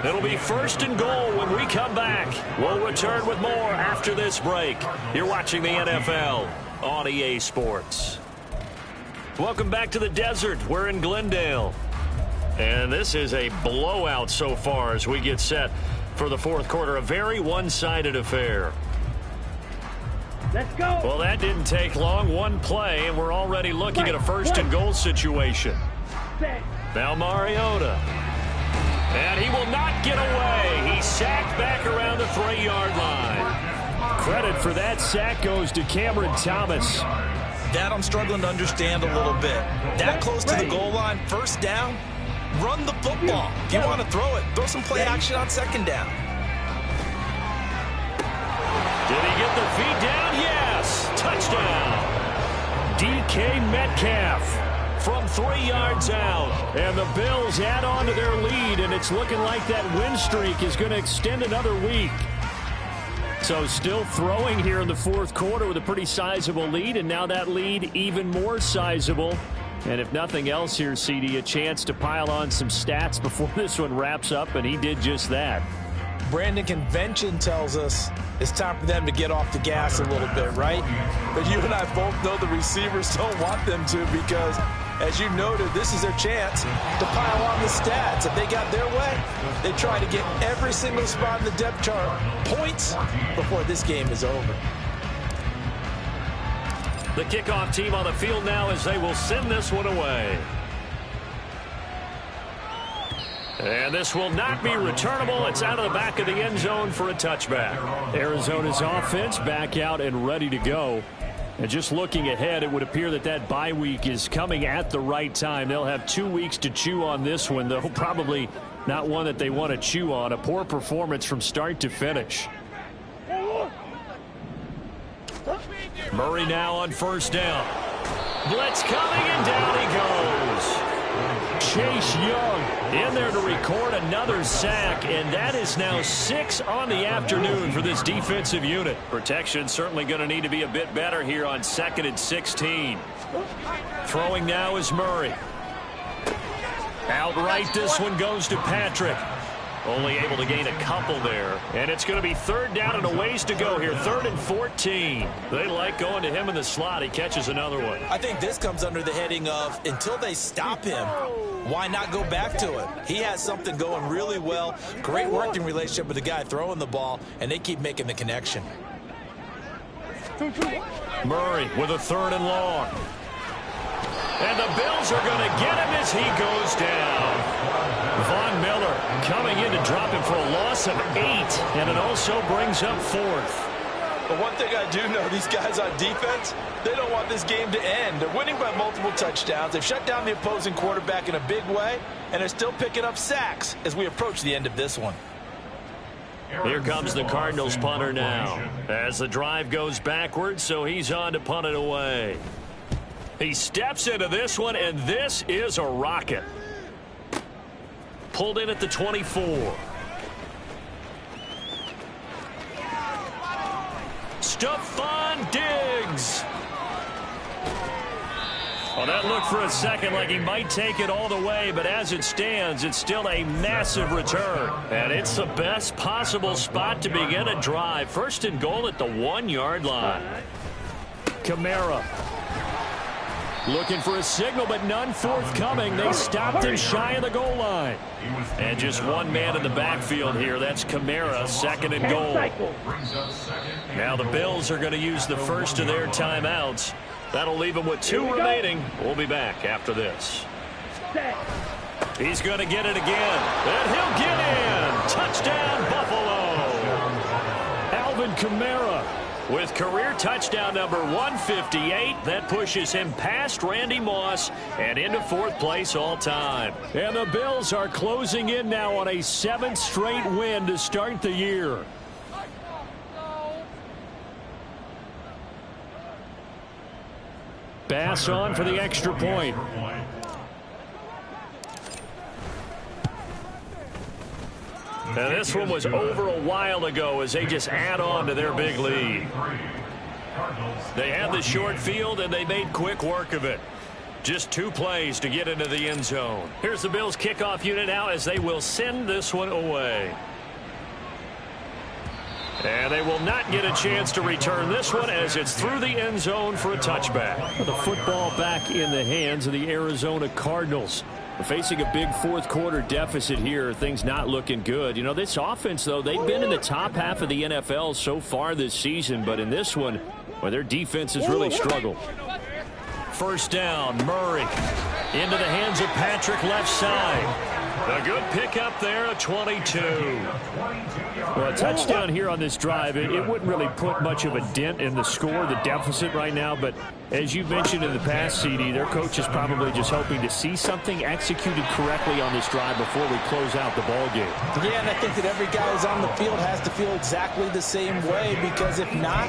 It'll be first and goal when we come back. We'll return with more after this break. You're watching the NFL on EA Sports. Welcome back to the desert. We're in Glendale. And this is a blowout so far as we get set for the fourth quarter. A very one-sided affair. Let's go. Well, that didn't take long. One play, and we're already looking at a first and goal situation. Now Mariota. And he will not get away. He's sacked back around the 3-yard line. Credit for that sack goes to Cameron Thomas. that I'm struggling to understand a little bit. That close to the goal line, first down, run the football. If you want to throw it, throw some play action on second down. Did he get the feet down? Yes. Touchdown. DK Metcalf from 3 yards out. And the Bills add on to their lead, and it's looking like that win streak is going to extend another week. So still throwing here in the fourth quarter with a pretty sizable lead, and now that lead even more sizable. And if nothing else here, CD, a chance to pile on some stats before this one wraps up, and he did just that. Brandon, convention tells us it's time for them to get off the gas a little bit, right? But you and I both know the receivers don't want them to, because, as you noted, this is their chance to pile on the stats. If they got their way, they try to get every single spot in the depth chart points before this game is over. The kickoff team on the field now as they will send this one away. And this will not be returnable. It's out of the back of the end zone for a touchback. Arizona's offense back out and ready to go. And just looking ahead, it would appear that that bye week is coming at the right time. They'll have 2 weeks to chew on this one, though probably not one that they want to chew on. A poor performance from start to finish. Murray now on first down. Blitz coming, and down he goes. Chase Young in there to record another sack, and that is now 6 on the afternoon for this defensive unit. Protection certainly going to need to be a bit better here on 2nd and 16. Throwing now is Murray. Outright, this one goes to Patrick. Only able to gain a couple there. And it's going to be 3rd down and a ways to go here. 3rd and 14. They like going to him in the slot. He catches another one. I think this comes under the heading of, until they stop him, why not go back to it? He has something going really well. Great working relationship with the guy throwing the ball, and they keep making the connection. Murray with a 3rd and long. And the Bills are going to get him as he goes down. Von Miller coming in to drop him for a loss of 8, and it also brings up 4th. But one thing I do know, these guys on defense, they don't want this game to end. They're winning by multiple touchdowns. They've shut down the opposing quarterback in a big way, and they're still picking up sacks as we approach the end of this one. Here comes the Cardinals punter now as the drive goes backwards, so he's on to punt it away. He steps into this one, and this is a rocket. Pulled in at the 24. Stephon Diggs. Well, that looked for a second like he might take it all the way, but as it stands, it's still a massive return. And it's the best possible spot to begin a drive. 1st and goal at the 1-yard line. Kamara. Looking for a signal, but none forthcoming. They stopped him shy of the goal line. And just one man in the backfield here. That's Kamara, second and goal. Now the Bills are going to use the first of their timeouts. That'll leave them with 2 remaining. We'll be back after this. He's going to get it again. And he'll get in. Touchdown, Buffalo. Alvin Kamara with career touchdown number 158. That pushes him past Randy Moss and into 4th place all time. And the Bills are closing in now on a 7th straight win to start the year. Bass on for the extra point. Now this one was over a while ago as they just add on to their big lead. They had the short field and they made quick work of it. Just 2 plays to get into the end zone. Here's the Bills kickoff unit now as they will send this one away. And they will not get a chance to return this one as it's through the end zone for a touchback. The football back in the hands of the Arizona Cardinals. We're facing a big 4th quarter deficit here. Things not looking good. You know, this offense, though, they've been in the top half of the NFL so far this season. But in this one, well, their defense has really struggled. First down, Murray. Into the hands of Patrick left side. A good pickup there, a 22. Well, a touchdown here on this drive, it wouldn't really put much of a dent in the score, the deficit right now. But as you mentioned in the past, CD, their coach is probably just hoping to see something executed correctly on this drive before we close out the ball game. Yeah, and I think that every guy who's on the field has to feel exactly the same way, because if not,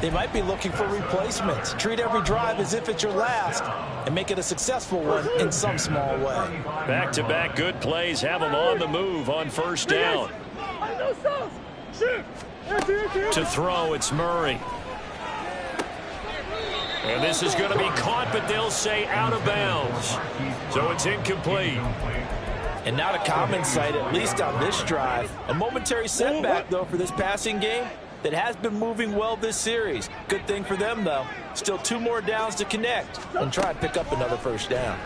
they might be looking for replacements. Treat every drive as if it's your last and make it a successful one in some small way. Back-to-back good plays have them on the move on first down. To throw, it's Murray. And this is going to be caught, but they'll say out of bounds. So it's incomplete. And not a common sight, at least on this drive. A momentary setback, though, for this passing game that has been moving well this series. Good thing for them, though. Still 2 more downs to connect and try and pick up another first down.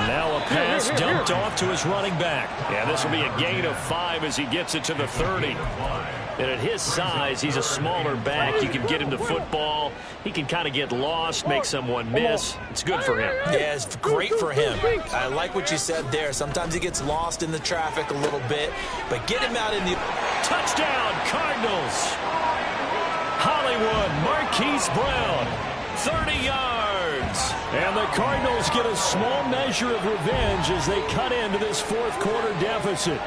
Now a pass dumped off to his running back. Yeah, this will be a gain of 5 as he gets it to the 30. And at his size, he's a smaller back. You can get him the football. He can kind of get lost, make someone miss. It's good for him. Yeah, it's great for him. I like what you said there. Sometimes he gets lost in the traffic a little bit, but get him out in the... Touchdown, Cardinals! Hollywood, Marquise Brown, 30 yards. And the Cardinals get a small measure of revenge as they cut into this 4th quarter deficit.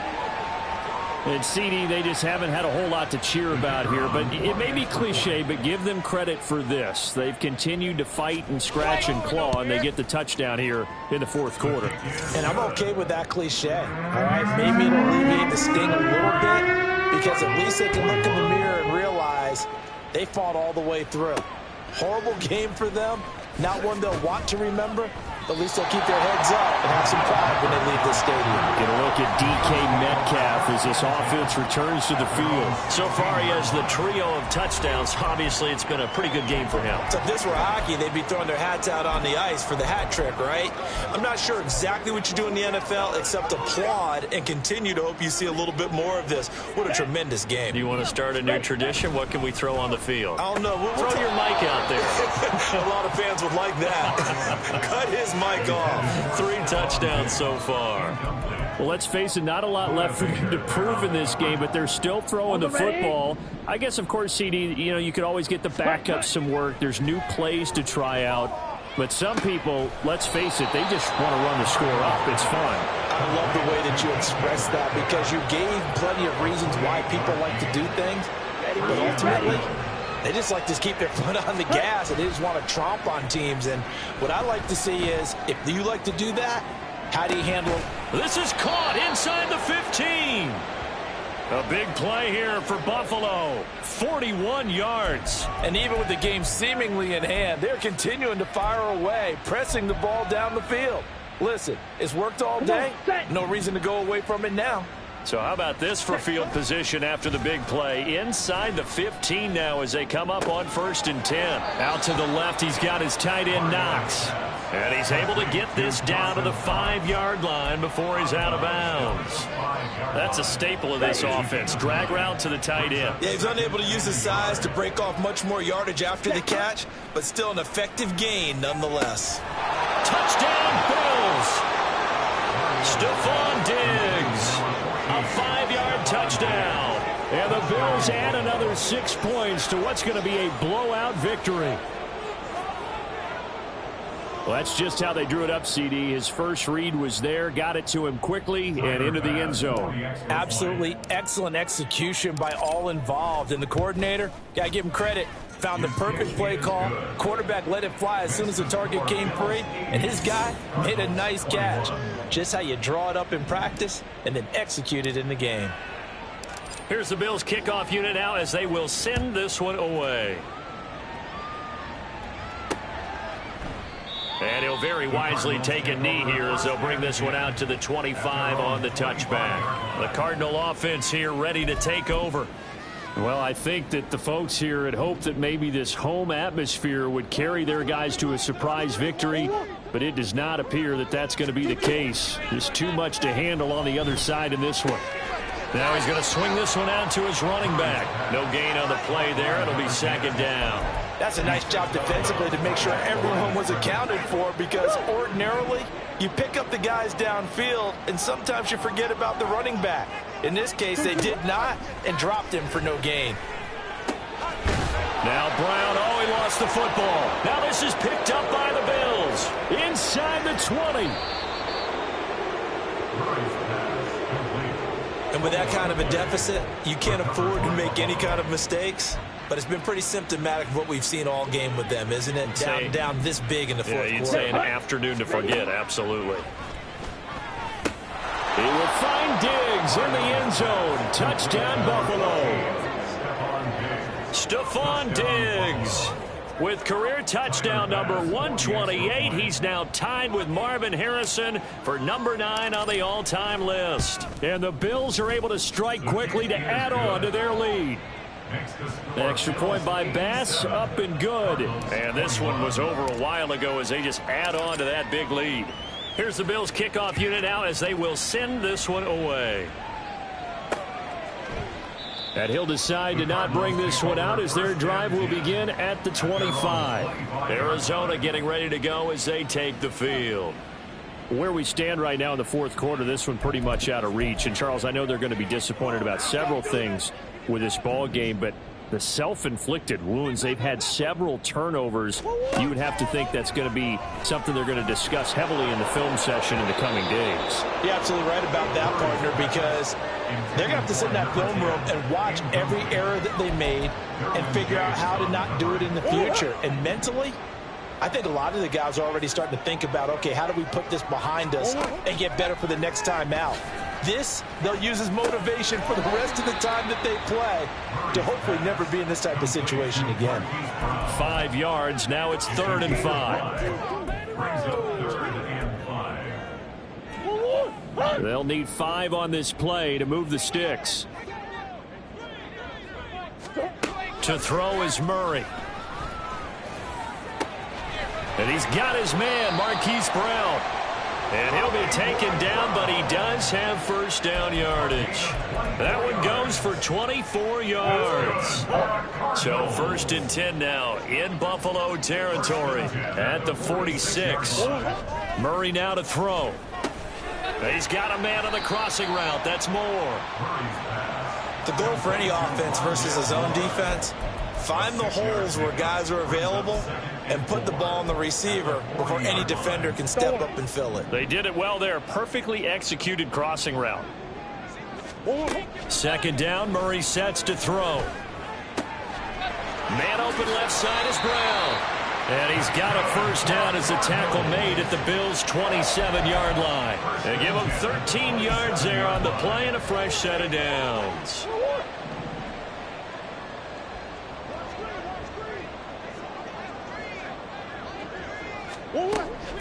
And CD, they just haven't had a whole lot to cheer about here. But it may be cliche, but give them credit for this. They've continued to fight and scratch and claw, and they get the touchdown here in the 4th quarter. And I'm okay with that cliche. All right, maybe it'll alleviate the sting a little bit, because at least they can look in the mirror and realize they fought all the way through. Horrible game for them. Not one they'll want to remember. At least they'll keep their heads up and have some pride when they leave the stadium. Get a look at DK Metcalf as this offense returns to the field. So far, he has the trio of touchdowns. Obviously, it's been a pretty good game for him. So if this were hockey, they'd be throwing their hats out on the ice for the hat trick, right? I'm not sure exactly what you do in the NFL except applaud and continue to hope you see a little bit more of this. What a tremendous game. Do you want to start a new tradition? What can we throw on the field? I don't know. Throw your mic out there. A lot of fans would like that. Cut his mic off. 3 touchdowns so far. Well, let's face it, not a lot left for them to prove in this game, but they're still throwing the football. I guess, of course, CD, you know, you could always get the backup some work. There's new plays to try out. But some people, let's face it, they just want to run the score up. It's fun. I love the way that you expressed that, because you gave plenty of reasons why people like to do things. But ultimately, they just like to keep their foot on the gas, and they just want to tromp on teams. And what I like to see is, if you like to do that, how do you handle it? This is caught inside the 15. A big play here for Buffalo. 41 yards. And even with the game seemingly in hand, they're continuing to fire away, pressing the ball down the field. Listen, it's worked all day. No reason to go away from it now. So how about this for field position after the big play? Inside the 15 now as they come up on 1st and 10. Out to the left, he's got his tight end Knox. And he's able to get this down to the 5-yard line before he's out of bounds. That's a staple of this offense. Drag route to the tight end. Yeah, he's unable to use his size to break off much more yardage after the catch, but still an effective gain nonetheless. Touchdown, Bills! Stephon Diggs. A 5-yard touchdown. And the Bills add another 6 points to what's going to be a blowout victory. Well, that's just how they drew it up, CD. His first read was there, got it to him quickly, and into the end zone. Absolutely excellent execution by all involved. And the coordinator, got to give him credit, found the perfect play call. Quarterback let it fly as soon as the target came free, and his guy made a nice catch. Just how you draw it up in practice and then execute it in the game. Here's the Bills kickoff unit now as they will send this one away. And he'll very wisely take a knee here as they'll bring this one out to the 25 on the touchback. The Cardinal offense here ready to take over. Well, I think that the folks here had hoped that maybe this home atmosphere would carry their guys to a surprise victory, but it does not appear that that's going to be the case. There's too much to handle on the other side in this one. Now he's going to swing this one out to his running back. No gain on the play there. It'll be 2nd down. That's a nice job defensively to make sure everyone was accounted for, because ordinarily you pick up the guys downfield and sometimes you forget about the running back. In this case, they did not and dropped him for no gain. Now Brown, oh, he lost the football. Now this is picked up by the Bills. Inside the 20. And with that kind of a deficit, you can't afford to make any kind of mistakes. But it's been pretty symptomatic of what we've seen all game with them, isn't it? Down this big in the fourth quarter. You'd say an afternoon to forget, absolutely. He will find Diggs in the end zone. Touchdown, Buffalo. Stephon Diggs with career touchdown number 128. He's now tied with Marvin Harrison for number 9 on the all-time list. And the Bills are able to strike quickly to add on to their lead. The extra point by Bass, up and good. And this one was over a while ago as they just add on to that big lead. Here's the Bills kickoff unit now as they will send this one away. And he'll decide to not bring this one out as their drive will begin at the 25. Arizona getting ready to go as they take the field. Where we stand right now in the fourth quarter, this one pretty much out of reach. And, Charles, I know they're going to be disappointed about several things with this ball game, but the self-inflicted wounds, they've had several turnovers. You would have to think that's going to be something they're going to discuss heavily in the film session in the coming days. You're absolutely right about that, partner, because they're going to have to sit in that film room and watch every error that they made and figure out how to not do it in the future. And mentally, I think a lot of the guys are already starting to think about, okay, how do we put this behind us and get better for the next time out? This, they'll use as motivation for the rest of the time that they play to hopefully never be in this type of situation again. 5 yards. Now it's 3rd and 5. They'll need 5 on this play to move the sticks. To throw is Murray. And he's got his man, Marquise Brown. And he'll be taken down, but he does have 1st down yardage. That one goes for 24 yards. So 1st and 10 now in Buffalo territory at the 46. Murray now to throw. He's got a man on the crossing route. That's Moore. The goal for any offense versus a zone defense, find the holes where guys are available and put the ball on the receiver before any defender can step up and fill it. They did it well there. Perfectly executed crossing route. 2nd down, Murray sets to throw. Man open left side is Brown. And he's got a 1st down as the tackle made at the Bills' 27-yard line. They give him 13 yards there on the play and a fresh set of downs.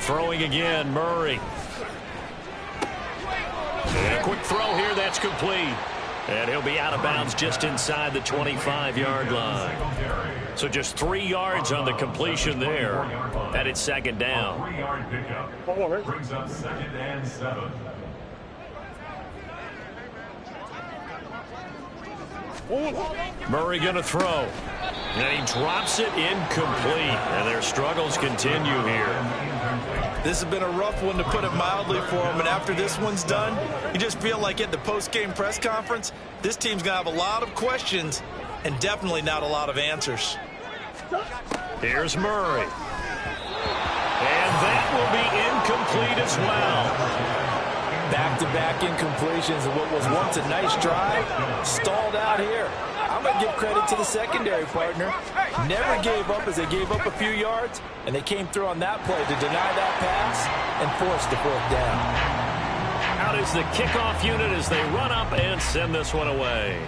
Throwing again, Murray. And a quick throw here, that's complete. And he'll be out of bounds just inside the 25-yard line. So just 3 yards on the completion there. And it's second down. 3-yard pickup. Brings up 2nd and 7. Murray going to throw. And he drops it incomplete. And their struggles continue here. This has been a rough one, to put it mildly, for him. And after this one's done, you just feel like at the post-game press conference, this team's going to have a lot of questions and definitely not a lot of answers. Here's Murray. And that will be incomplete as well. Back-to-back incompletions, and what was once a nice drive stalled out here. I'm going to give credit to the secondary partner. Never gave up as they gave up a few yards, and they came through on that play to deny that pass and force the 4th down. Out is the kickoff unit as they run up and send this one away.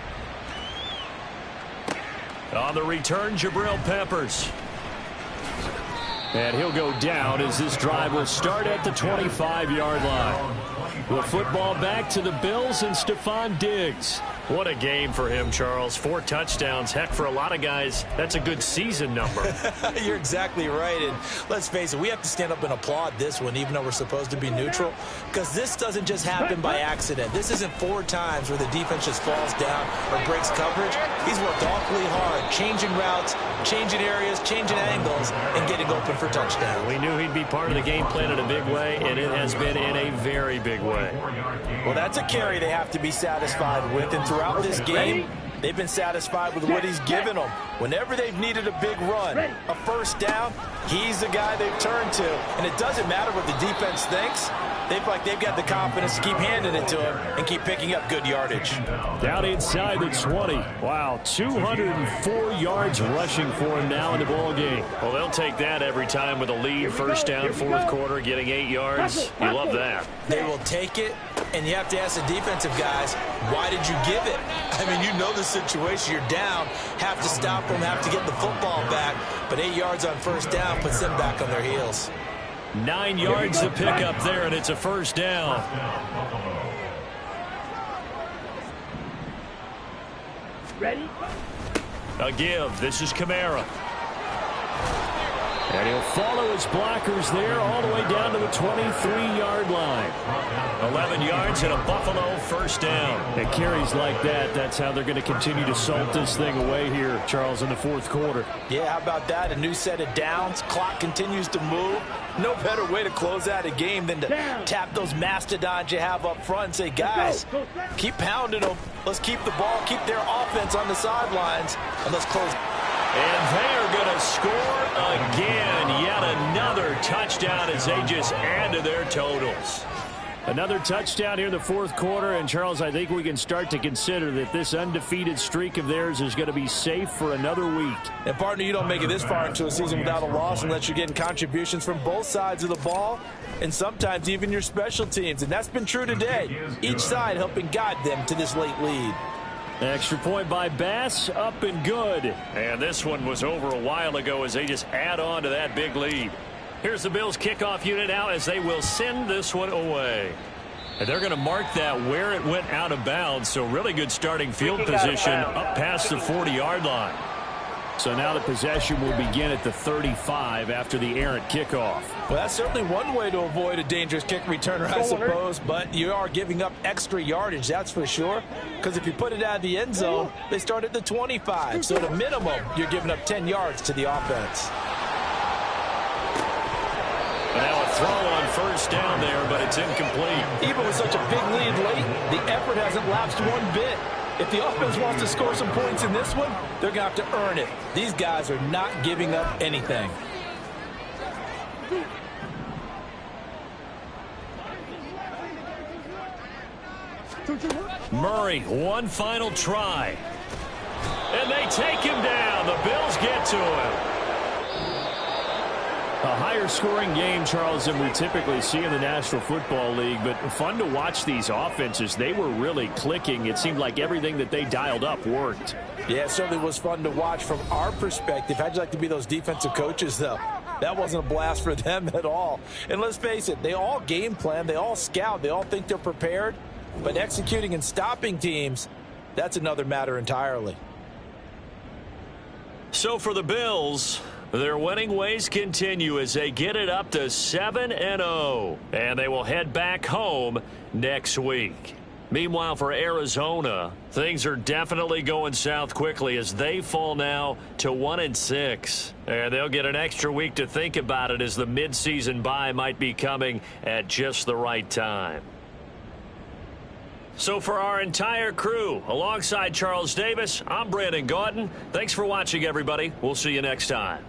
On the return, Jabril Peppers. And he'll go down as this drive will start at the 25-yard line. The football back to the Bills and Stephon Diggs. What a game for him, Charles. 4 touchdowns. Heck, for a lot of guys, that's a good season number. You're exactly right. And let's face it, we have to stand up and applaud this one, even though we're supposed to be neutral, because this doesn't just happen by accident. This isn't 4 times where the defense just falls down or breaks coverage. He's worked awfully hard, changing routes, changing areas, changing angles, and getting open for touchdowns. We knew he'd be part of the game plan in a big way, and it has been in a very big way. Well, that's a carry they have to be satisfied with, and throughout this game, they've been satisfied with what he's given them. Whenever they've needed a big run, a 1st down, he's the guy they've turned to. And it doesn't matter what the defense thinks. They feel like they've got the confidence to keep handing it to him and keep picking up good yardage. Down inside the 20. Wow, 204 yards rushing for him now in the ball game. Well, they'll take that every time with a lead. 1st down, 4th quarter, getting 8 yards. You love that. They will take it, and you have to ask the defensive guys, why did you give it? I mean, you know the situation. You're down, have to stop them, have to get the football back, but 8 yards on 1st down puts them back on their heels. 9 yards to pick up there, and it's a 1st down. Ready? A give. This is Kamara. And he'll follow his blockers there all the way down to the 23-yard line. 11 yards and a Buffalo 1st down. And carries like that, that's how they're going to continue to salt this thing away here, Charles, in the 4th quarter. Yeah, how about that? A new set of downs. Clock continues to move. No better way to close out a game than to tap those mastodons you have up front and say, guys, keep pounding them. Let's keep the ball, keep their offense on the sidelines, and let's close. And they are going to score again. Yet another touchdown as they just add to their totals. Another touchdown here in the 4th quarter. And, Charles, I think we can start to consider that this undefeated streak of theirs is going to be safe for another week. And, partner, you don't make it this far into a season without a loss unless you're getting contributions from both sides of the ball and sometimes even your special teams. And that's been true today. Each side helping guide them to this late lead. Extra point by Bass, up and good. And this one was over a while ago as they just add on to that big lead. Here's the Bills kickoff unit now as they will send this one away. And they're going to mark that where it went out of bounds. So really good starting field position up past the 40-yard line. So now the possession will begin at the 35 after the errant kickoff. Well, that's certainly one way to avoid a dangerous kick returner, I suppose, but you are giving up extra yardage, that's for sure, because if you put it out of the end zone, they start at the 25, so at a minimum, you're giving up 10 yards to the offense. Now a throw on 1st down there, but it's incomplete. Even with such a big lead late, the effort hasn't lapsed one bit. If the offense wants to score some points in this one, they're going to have to earn it. These guys are not giving up anything. Murray, one final try. And they take him down. The Bills get to him. A higher scoring game, Charles, than we typically see in the National Football League, but fun to watch these offenses. They were really clicking. It seemed like everything that they dialed up worked. Yeah, it certainly was fun to watch from our perspective. How'd you like to be those defensive coaches, though? That wasn't a blast for them at all. And let's face it, they all game plan, they all scout, they all think they're prepared. But executing and stopping teams, that's another matter entirely. So for the Bills, their winning ways continue as they get it up to 7-0, and they will head back home next week. Meanwhile, for Arizona, things are definitely going south quickly as they fall now to 1-6. And they'll get an extra week to think about it as the midseason bye might be coming at just the right time. So for our entire crew, alongside Charles Davis, I'm Brandon Gaudin. Thanks for watching, everybody. We'll see you next time.